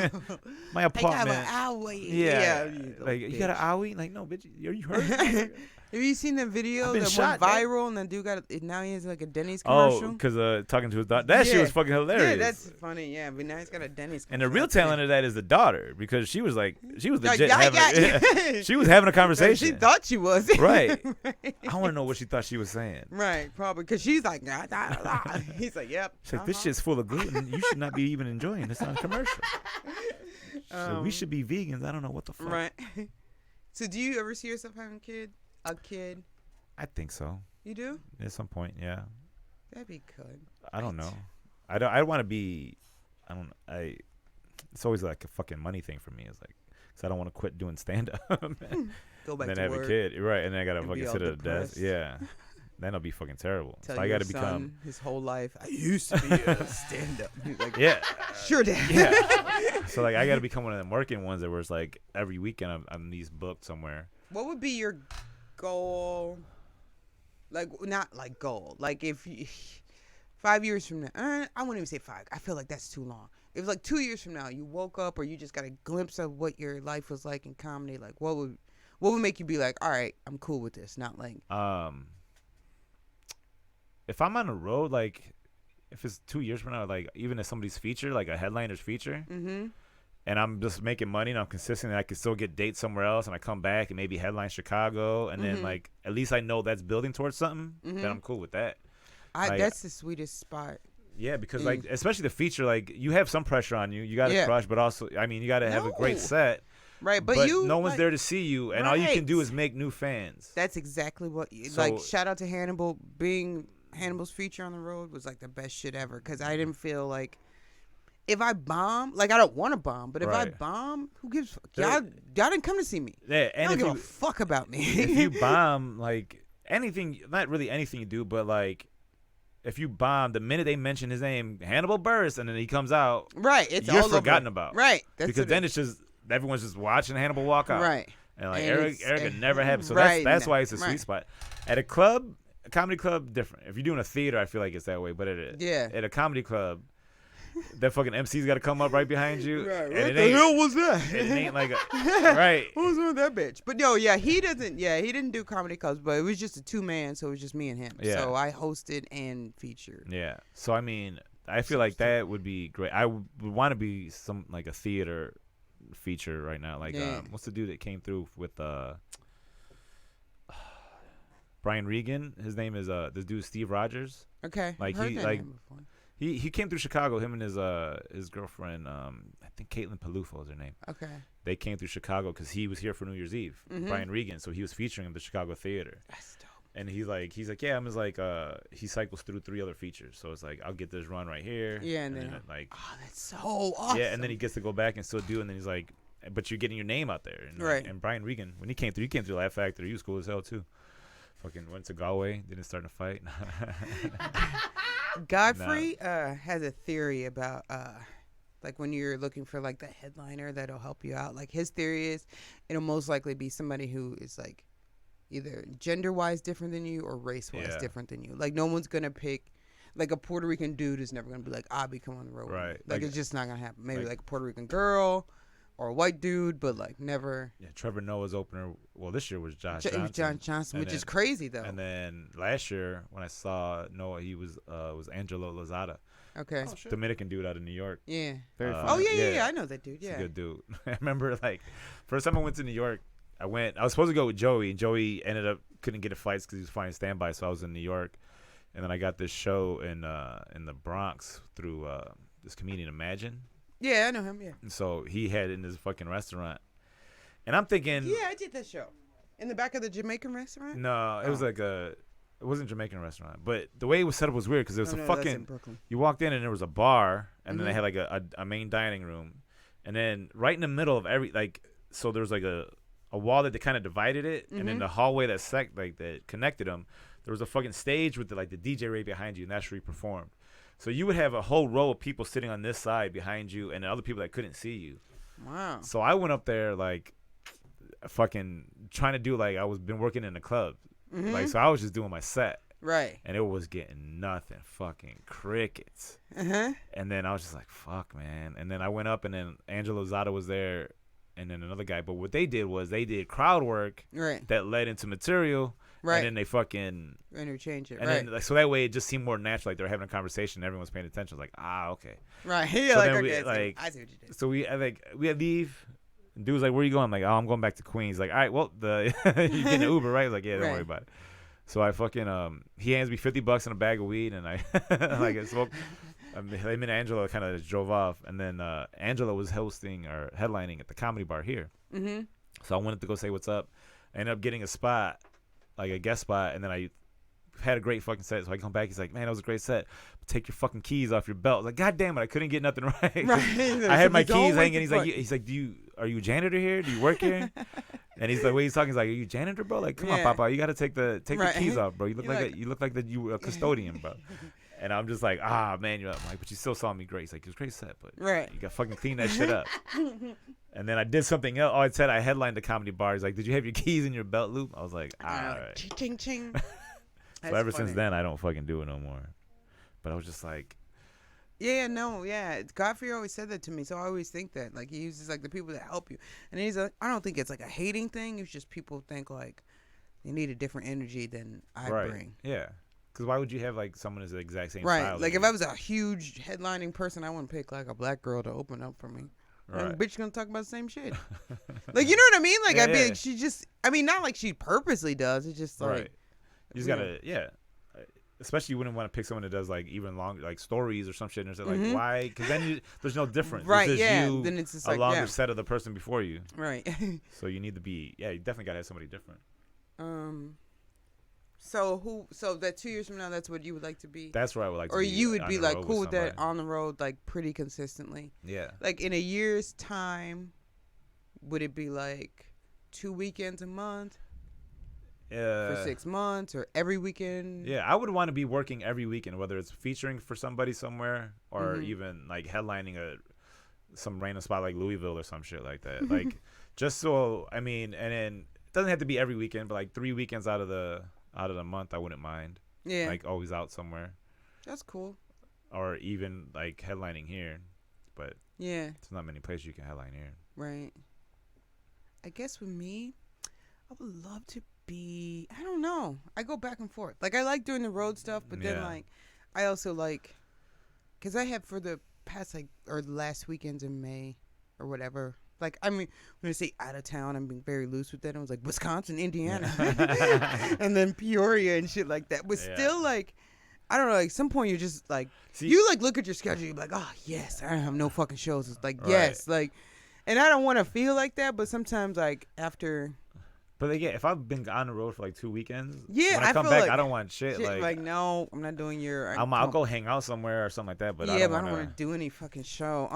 my I apartment. got an hour. Yeah, You like you got an owie? Like no, bitch, are you hurt? Have you seen the video been that shot, went viral and the dude now he has like a Denny's Oh, commercial? because talking to his daughter, that shit was fucking hilarious. Yeah, that's funny. Yeah, but now he's got a Denny's. And the real talent of that is the daughter, because she was legit yeah. she was having a conversation. She thought she was. Right. Right. I want to know what she thought she was saying. Right, probably because she's like, nah, nah, nah. He's like, yep. She's like, this shit's full of gluten. You should not be even enjoying this on a commercial. So we should be vegans. I don't know what the fuck. Right. So do you ever see yourself having a kid? I think so. You do? At some point, yeah. That'd be good. I don't know. I want to be. It's always like a fucking money thing for me. It's like, because I don't want to quit doing stand up. Go back and then to have work. a kid, right? And then I gotta and fucking be all sit at a depressed. desk. Yeah. Then it'll be fucking terrible. Tell so I your gotta son become. his whole life. I used to be a stand up. Like, Yeah. Sure, Dad. Yeah. So like I gotta become one of them working ones that where it's like every weekend I'm these booked somewhere. What would be your goal? Like, not like goal. Like, if you, 5 years from now, I wouldn't even say 5. I feel like that's too long. If like 2 years from now, you woke up or you just got a glimpse of what your life was like in comedy, like what would make you be like, all right, I'm cool with this? Not like, if I'm on the road, like if it's 2 years from now, like even if somebody's feature, like a headliner's feature, and I'm just making money and I'm consistent and I can still get dates somewhere else and I come back and maybe headline Chicago and then like at least I know that's building towards something, then I'm cool with that. Like, that's the sweetest spot. Yeah, because like especially the feature, like you have some pressure on you. You got to crush, but also I mean you got to have a great set. Right, but no one's like, there to see you, and all you can do is make new fans. That's exactly what like. Shout out to Hannibal. Being Hannibal's feature on the road was like the best shit ever, because I didn't feel like if I bomb, like I don't want to bomb, but if I bomb, who gives? Y'all didn't come to see me. Yeah, and y'all don't give a fuck about me. If you bomb, like anything, not really anything you do, but like if you bomb, the minute they mention his name, Hannibal Buress, and then he comes out, right? It's you're all forgotten over. about, right? That's because then it's just everyone's just watching Hannibal walk out, right? And like Erica never happens, so right, that's why it's a sweet spot. At a club, a comedy club, different. If you're doing a theater, I feel like it's that way, but at a comedy club, that fucking MC's got to come up right behind you. Right. And What the hell was that? It ain't like right. Who's with that bitch? But no, yeah, he didn't do comedy clubs, but it was just a 2-man, so it was just me and him. Yeah. So I hosted and featured. Yeah. So I mean, I feel like that would be great. I would want to be some like a theater feature right now. Like what's the dude that came through with Brian Regan? His name is this dude Steve Rogers. Okay. Like he came through Chicago. Him and his girlfriend, I think Caitlin Palufo is her name. Okay. They came through Chicago because he was here for New Year's Eve. Brian Regan, so he was featuring at the Chicago Theater. That's dope. And he's like, yeah, I'm just like, he cycles through 3 other features, so it's like I'll get this run right here. Yeah, and then like, oh, that's so awesome. Yeah, and then he gets to go back and still do, and then he's like, but you're getting your name out there, and, right? And Brian Regan, when he came through Laugh Factory. He was cool as hell too. Fucking went to Galway, didn't start a fight. Godfrey has a theory about like when you're looking for like the headliner that'll help you out. Like his theory is it'll most likely be somebody who is like either gender-wise different than you or race-wise different than you. Like no one's gonna pick like a Puerto Rican dude is never gonna be like, I'll be coming on the road. Right. Like it's just not gonna happen. Maybe like a Puerto Rican girl or a white dude, but like never. Yeah, Trevor Noah's opener. Well, this year was Josh Johnson. Johnson. John Johnson, which is crazy though. And then last year when I saw Noah, he was Angelo Lozada. Okay. Oh, shit. Dominican dude out of New York. Yeah. Very funny. Oh yeah, I know that dude. Yeah. He's a good dude. I remember like first time I went to New York, I was supposed to go with Joey, and Joey ended up couldn't get a flight because he was flying standby, so I was in New York, and then I got this show in the Bronx through this comedian Imagine. Yeah, I know him. Yeah. And so he had in this fucking restaurant, and I'm thinking, yeah, I did that show in the back of the Jamaican restaurant. No, it was like it wasn't a Jamaican restaurant, but the way it was set up was weird because there was that's in Brooklyn. You walked in and there was a bar, and then they had like a main dining room, and then right in the middle of so there was like a wall that they kind of divided it, and then the hallway that connected them, there was a fucking stage with the DJ right behind you, and that's where he performed. So you would have a whole row of people sitting on this side behind you, and other people that couldn't see you. Wow. So I went up there fucking trying to do I was been working in a club, so I was just doing my set. Right. And it was getting nothing, fucking crickets. And then I was just like, fuck, man. And then I went up, and then Angelo Zada was there, and then another guy. But what they did was they did crowd work that led into material. Right. And then they fucking interchange it. And then, like, so that way it just seemed more natural. Like, they were having a conversation, and everyone's paying attention. Like, okay. Right. Yeah, so like, then okay, I see what you did. So we had leave. And dude was like, where you going? I'm like, I'm going back to Queens. Like, all right, well, you're getting an Uber, right? He's like, yeah, don't worry about it. So I fucking, he hands me $50 and a bag of weed, and I, like, I smoked. Him and Angela kind of just drove off. And then Angela was hosting or headlining at the Comedy Bar here. Mm-hmm. So I wanted to go say what's up. I ended up getting a spot, like a guest spot, and then I had a great fucking set. So I come back, he's like, man, that was a great set. Take your fucking keys off your belt. I was like, God damn it, I couldn't get nothing right. I had my keys hanging. He's like, are you a janitor here? Do you work here? And he's like, he's talking. He's like, are you a janitor, bro? Like, come on, Papa, you got to take the keys off, bro. You look like you were a custodian, bro. And I'm just like, man, I'm like, but you still saw me great. He's like, it was a great set, but you got fucking clean that shit up. And then I did something else. Oh, I said I headlined the Comedy Bar. He's like, did you have your keys in your belt loop? I was like, all right. Ching, ching. So ever since then, I don't fucking do it no more. But I was just like, Godfrey always said that to me, so I always think that, like, he uses, like, the people that help you. And he's like, I don't think it's like a hating thing. It's just people think, like, they need a different energy than I bring. Yeah. Because why would you have, like, someone who's the exact same right. style? Like, if I was a huge headlining person, I wouldn't pick, like, a black girl to open up for me. Right. And bitch gonna talk about the same shit. Like, you know what I mean? Like, I'd be like, she just, I mean, not like she purposely does. It's just like. Right. You just gotta, especially you wouldn't want to pick someone that does, like, even long, like, stories or some shit. And it's like, why? Because then there's no difference. Right, it's just you, then it's just a like, longer set of the person before you. Right. So you need to be, you definitely gotta have somebody different. So that 2 years from now, that's what you would like to be? That's where I would like to be. Or you would be, like, cool with that on the road, like, pretty consistently? Yeah. Like, in a year's time, would it be, like, 2 weekends a month? For 6 months or every weekend? Yeah, I would want to be working every weekend, whether it's featuring for somebody somewhere or even, like, headlining some random spot like Louisville or some shit like that. Like, just so, I mean, and then it doesn't have to be every weekend, but, like, 3 weekends out of the month, I wouldn't mind. Yeah. Like, always out somewhere. That's cool. Or even, like, headlining here. But there's not many places you can headline here. Right. I guess with me, I would love to be, I don't know. I go back and forth. Like, I like doing the road stuff, but then, like, I also like, because I have for the past, like, or the last weekends in May or whatever. Like, I mean, when I say out of town, I'm being very loose with that. I was like, Wisconsin, Indiana, and then Peoria and shit like that. But still, like, I don't know, like, some point you're just, like, you, like, look at your schedule, you're like, oh, yes, I have no fucking shows. It's like, yes, like, and I don't want to feel like that, but sometimes, like, after. But, like, if I've been on the road for, like, 2 weekends, when I come feel back, like, I don't want shit. Like, no, I'm not doing your. I'll go hang out somewhere or something like that, but I don't want to do any fucking show.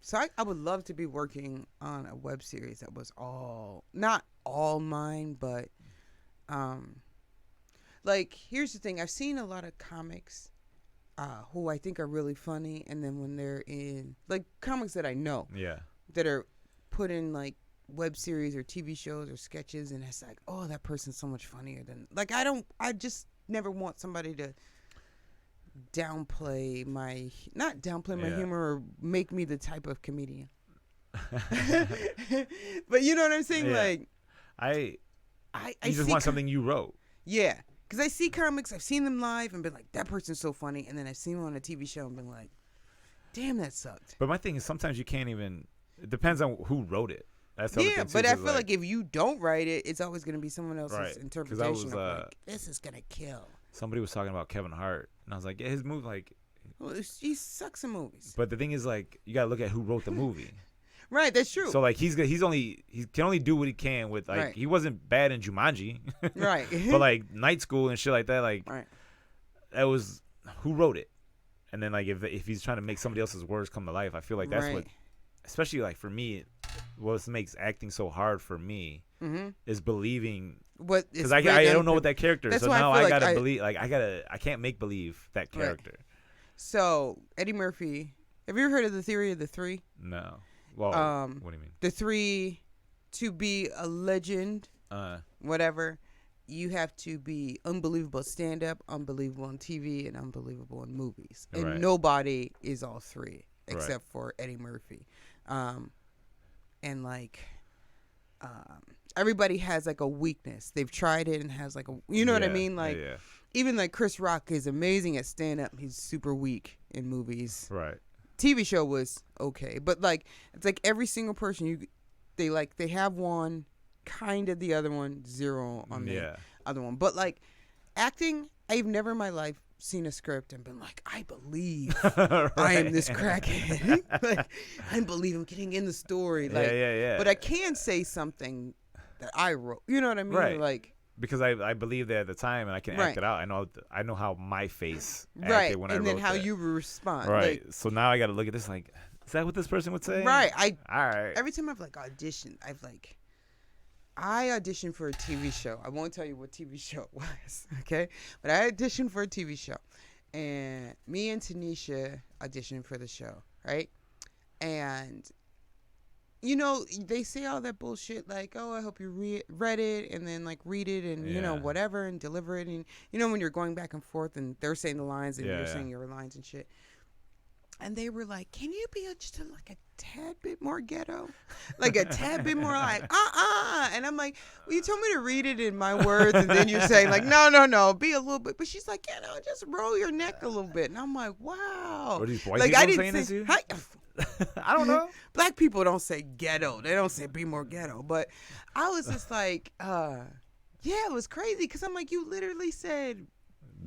So I would love to be working on a web series that was not all mine, but like, here's the thing. I've seen a lot of comics who I think are really funny, and then when they're in, like, comics that I know that are put in, like, web series or TV shows or sketches, and it's like, oh, that person's so much funnier than, like, I just never want somebody to downplay my humor or make me the type of comedian. But you know what I'm saying? Like, I just want something you wrote. Yeah, because I see comics, I've seen them live and been like, that person's so funny, and then I've seen them on a TV show and been like, damn, that sucked. But my thing is, sometimes you can't even. It depends on who wrote it. That's the thing, but I feel like if you don't write it, it's always going to be someone else's interpretation of, like, this is going to kill. Somebody was talking about Kevin Hart, and I was like, yeah, his movie, like, well, he sucks in movies. But the thing is, like, you gotta look at who wrote the movie. Right, that's true. So, like, he can only do what he can with, like, he wasn't bad in Jumanji. Right. But, like, Night School and shit like that, like, that was who wrote it. And then, like, if he's trying to make somebody else's words come to life, I feel like that's what, especially, like, for me, what makes acting so hard for me is believing. Because I don't know what that character is, so now I gotta believe. Like, I can't make believe that character. Right. So Eddie Murphy, have you ever heard of the theory of the three? No. Well, what do you mean? The three, to be a legend, whatever. you have to be unbelievable stand-up, unbelievable on TV, and unbelievable in movies. And nobody is all three except for Eddie Murphy. And like, everybody has like a weakness. They've tried it and has like a, you know what I mean? Like, even like Chris Rock is amazing at stand-up. He's super weak in movies. Right. TV show was okay, but like, it's like every single person they have one, kind of the other one, zero on the other one. But like acting, I've never in my life seen a script and been like, I believe I am this crackhead. Like, I believe I'm getting in the story. Like, but I can say something that I wrote. You know what I mean? Right. Like, because I believed that at the time and I can act it out. I know how my face acted when I wrote and then how that. you respond. Right. Like, so now I got to look at this like, is that what this person would say? Right. All right. Every time I've like auditioned, I auditioned for a TV show. I won't tell you what TV show it was, okay? But I auditioned for a TV show. And me and Tanisha auditioned for the show, right? And, you know, they say all that bullshit like, oh, I hope you read it and then, like, read it and, you know, whatever and deliver it. And, you know, when you're going back and forth and they're saying the lines and you're saying your lines and shit. And they were like, can you be just like a tad bit more ghetto? Like a tad bit more like, And I'm like, well, you told me to read it in my words. And then you're saying like, no, be a little bit. But she's like, just roll your neck a little bit. And I'm like, wow. What are these white like, people I didn't saying this to you? I don't know. Black people don't say ghetto. They don't say be more ghetto. But I was just like, it was crazy. Because I'm like, you literally said,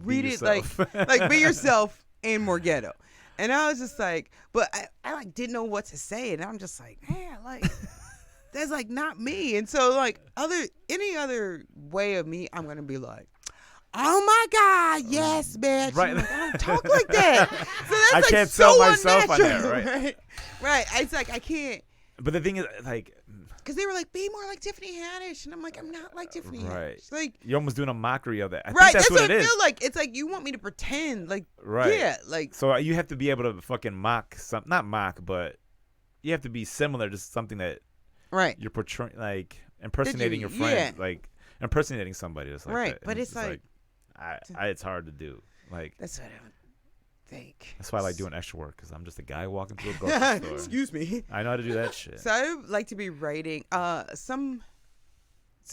read it like be yourself and more ghetto. And I was just like, but I like didn't know what to say, and I'm just like, man, like that's like not me. And so like any other way of me, I'm gonna be like, oh my God, yes, bitch. Right. Like, I don't talk like that. So that's I like can't so sell myself on unnatural, that, right? Right. It's like I can't. But the thing is, like, because they were like, be more like Tiffany Haddish. And I'm like, I'm not like Tiffany Haddish. Like, you're almost doing a mockery of that. I think that's what it is. I feel like. It's like you want me to pretend. Like, yeah. Like, so you have to be able to fucking mock not mock, but you have to be similar to something that you're portraying, like impersonating your friend, like impersonating somebody. That's like that. But it's like it's hard to do. Like, that's what I would think. That's why I like doing extra work, because I'm just a guy walking through a grocery store. Excuse me. I know how to do that shit. So I like to be writing some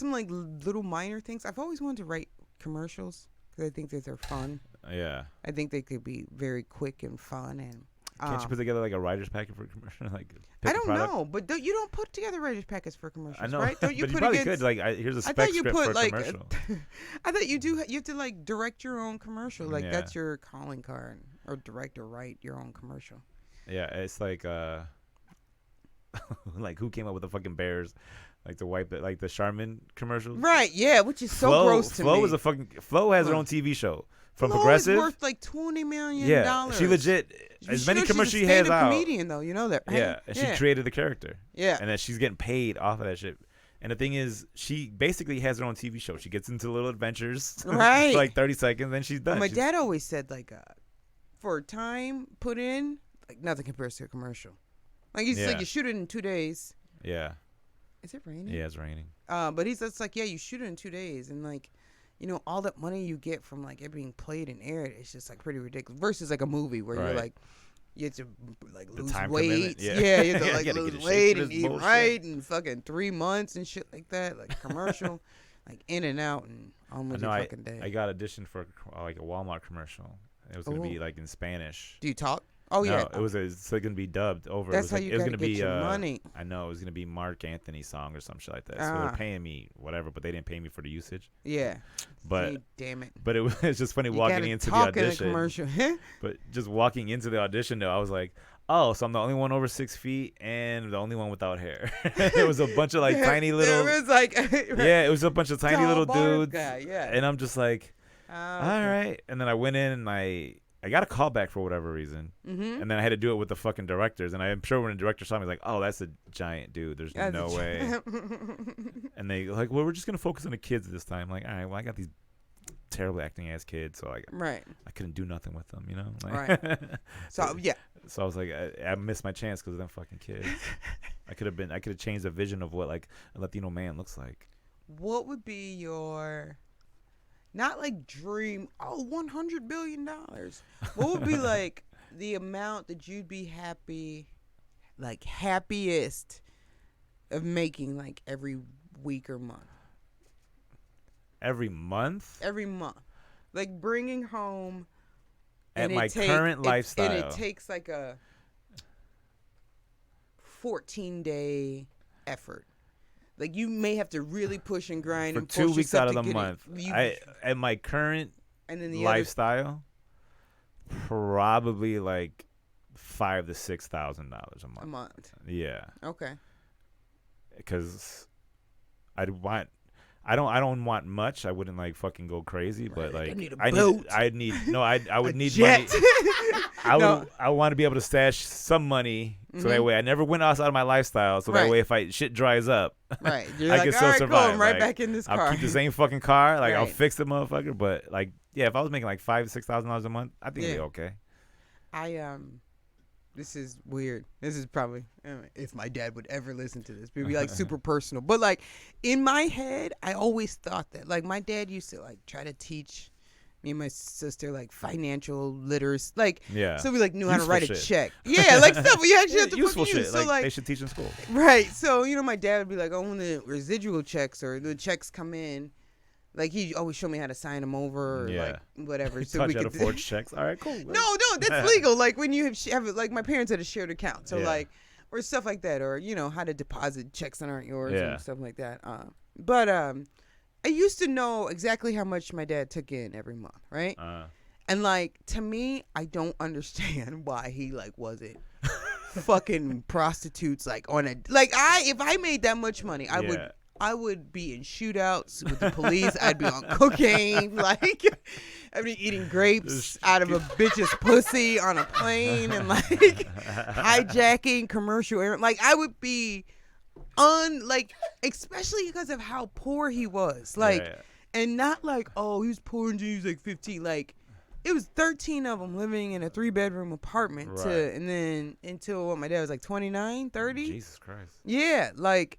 like little minor things. I've always wanted to write commercials because I think that they're fun. Yeah. I think they could be very quick and fun. And can't you put together like a writer's packet for a commercial? Like, I don't know, but you don't put together writer's packets for commercials, I know, right? Don't you but put you probably could. Like, here's a spec script for a commercial. I thought you do. You have to like direct your own commercial. Like that's your calling card, or direct or write your own commercial. Yeah, it's like like who came up with the fucking bears? Like the Charmin commercials. Right. Yeah, which is so gross to me. Flo has her own TV show. From Flo Progressive, is worth like $20 million. Yeah, she legit. As many commercials she has out. She's a comedian, though. You know that, right? Yeah, and she created the character. Yeah, and then she's getting paid off of that shit. And the thing is, she basically has her own TV show. She gets into little adventures, right? For like 30 seconds, then she's done. My dad always said like, for time put in, like nothing compares to a commercial. Like he's like, you shoot it in 2 days. Yeah. Is it raining? Yeah, it's raining. But he's just like, you shoot it in 2 days, and like, you know, all that money you get from like it being played and aired, it's just like pretty ridiculous. Versus like a movie where you're like, you have to like lose weight. Yeah, you have to like lose weight and eat right and fucking 3 months and shit like that. Like commercial, like in and out and almost a fucking day. I got auditioned for like a Walmart commercial. It was gonna be like in Spanish. Do you talk? Oh yeah, no, it's like gonna be dubbed over. That's it was how you gotta get your money. I know it was gonna be Mark Anthony's song or some shit like that. So they're paying me whatever, but they didn't pay me for the usage. Yeah, but damn it. But it was just funny walking into the audition. In a commercial. But just walking into the audition though, I was like, oh, so I'm the only one over 6 feet and the only one without hair. It was a bunch of like tiny little. It was like yeah, it was a bunch of tiny little dudes. Yeah, and I'm just like, all right. And then I went in and I got a call back for whatever reason, and then I had to do it with the fucking directors. And I'm sure when the director saw me, he was like, "Oh, that's a giant dude. There's no way." And they like, "Well, we're just gonna focus on the kids this time." Like, all right, well, I got these terrible acting ass kids, so like, I couldn't do nothing with them, you know? Like, right. So yeah. So I was like, I missed my chance because of them fucking kids. I could have changed the vision of what like a Latino man looks like. What would be your not like dream, $100 billion. What would be like the amount that you'd be happiest of making like every week or month? Every month? Every month. Like bringing home. At my current lifestyle. And it takes like a 14-day effort. Like you may have to really push and grind for and 2 weeks out of the month. At my current lifestyle, probably like $5,000 to $6,000 a month. A month. Yeah. Okay. Because I don't want much. I wouldn't like fucking go crazy, but like I would need money. I want to be able to stash some money so that way I never went outside of my lifestyle. So that way if shit dries up, right, I can still survive. Cool, I'm right back in this car. I'll keep the same fucking car. Like I'll fix the motherfucker. But like if I was making like $5,000 to $6,000 a month, I think it'd be okay. This is weird. This is probably, if my dad would ever listen to this, it'd be like super personal. But like in my head, I always thought that like my dad used to like try to teach me and my sister like financial literacy. Like, so we like knew how to write a check. Yeah, like stuff we actually have to useful shit. So like they should teach in school. Right. So, my dad would be like, when the residual checks or the checks come in, like he always showed me how to sign them over or like whatever. So we could forge checks. All right, cool. No, that's legal. Like when you have like my parents had a shared account, so like or stuff like that, or how to deposit checks that aren't yours and stuff like that. But I used to know exactly how much my dad took in every month, right? And like to me, I don't understand why he like wasn't fucking prostitutes like on a if I made that much money, I would be in shootouts with the police. I'd be on cocaine. Like, I'd be eating grapes out of a bitch's pussy on a plane and, like, hijacking commercial air. Like, I would be especially because of how poor he was. Like, and not like, he was poor and he was like 15. Like, it was 13 of them living in a 3-bedroom apartment and then until my dad was like 29, 30. Jesus Christ. Yeah, like.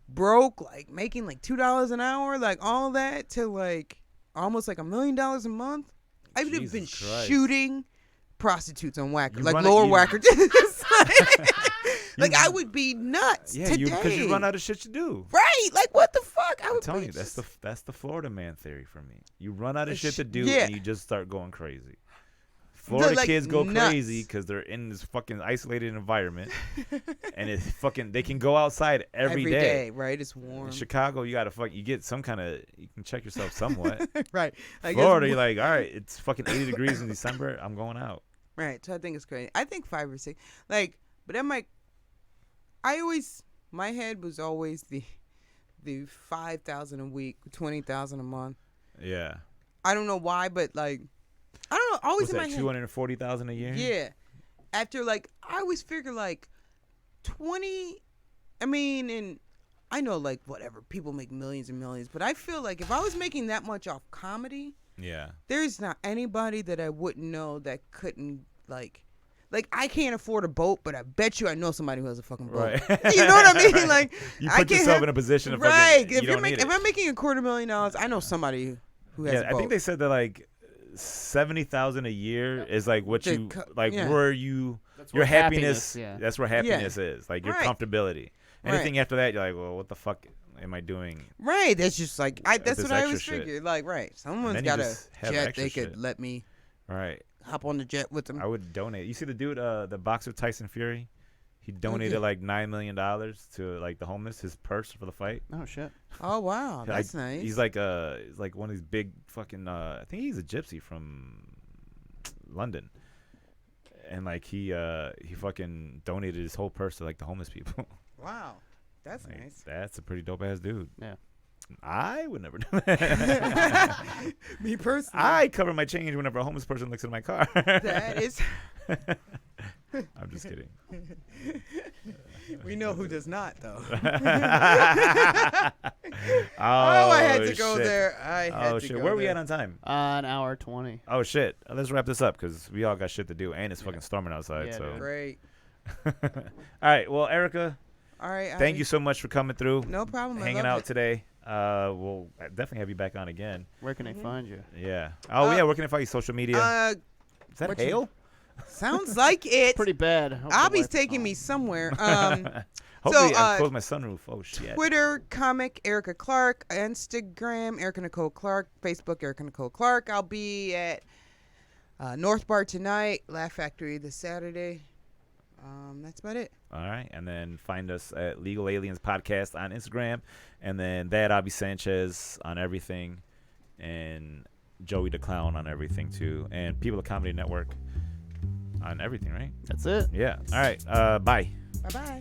Broke, like making like $2 an hour, like all that to like almost like $1 million a month. I would have been shooting prostitutes on Whacker, like lower Whacker. Like I would be nuts today. Because you run out of shit to do. Right? Like what the fuck? I'm telling you, that's the Florida man theory for me. You run out of shit to do and you just start going crazy. Florida kids go crazy because they're in this fucking isolated environment, and it's fucking. They can go outside every day. Right? It's warm. In Chicago, you get some kind of. You can check yourself somewhat. Right. Florida, you're like, all right, it's fucking 80 degrees in December. I'm going out. Right. So I think it's crazy. I think 5 or 6. But my head was always the $5,000 a week, $20,000 a month. Yeah. I don't know why, but like. I don't know. Always in my head. $240,000 a year. Yeah. After I always figure 20. I mean, and I know whatever people make millions and millions, but I feel like if I was making that much off comedy, there's not anybody that I wouldn't know that couldn't like I can't afford a boat, but I bet you I know somebody who has a fucking boat. Right. You know what I mean? Like you put yourself in a position of right. Fucking, if I'm making $250,000, I know somebody who has a boat. I think they said that $70,000 a year is what you where you your happiness that's where happiness is your comfortability. Anything after that you're like, well, what the fuck am I doing? Right. That's just that's what I always figured. Someone's got a jet they could let me hop on the jet with them. I would donate. You see the dude, the boxer Tyson Fury? He donated $9 million to the homeless, his purse for the fight. Oh shit! Oh wow, that's nice. He's like one of these big fucking. I think he's a gypsy from London, and he fucking donated his whole purse to the homeless people. Wow, that's nice. That's a pretty dope ass dude. Yeah. I would never do that. Me personally, I cover my change whenever a homeless person looks in my car. That is. I'm just kidding. We know who does not, though. I had to go there. I had to go Where are we there. at on time? An hour 20. Oh, shit. Let's wrap this up because we all got shit to do, and it's fucking storming outside. Yeah, so dude. Great. All right. Well, Erica, All right. thank you so much for coming through. No problem. Hanging out today. We'll definitely have you back on again. Where can they find you? Yeah. Oh, yeah. Where can I find you? Social media? Is that hail? Sounds like it. Pretty bad. Abby's taking me somewhere. Hopefully, I closed my sunroof. Oh, shit. Twitter, comic, Erica Clark. Instagram, Erica Nicole Clark. Facebook, Erica Nicole Clark. I'll be at North Bar tonight. Laugh Factory this Saturday. That's about it. All right. And then find us at Legal Aliens Podcast on Instagram. And then that Abby Sanchez on everything. And Joey the Clown on everything, too. And People of Comedy Network on everything, right? That's it. Yeah. All right. Bye. Bye-bye.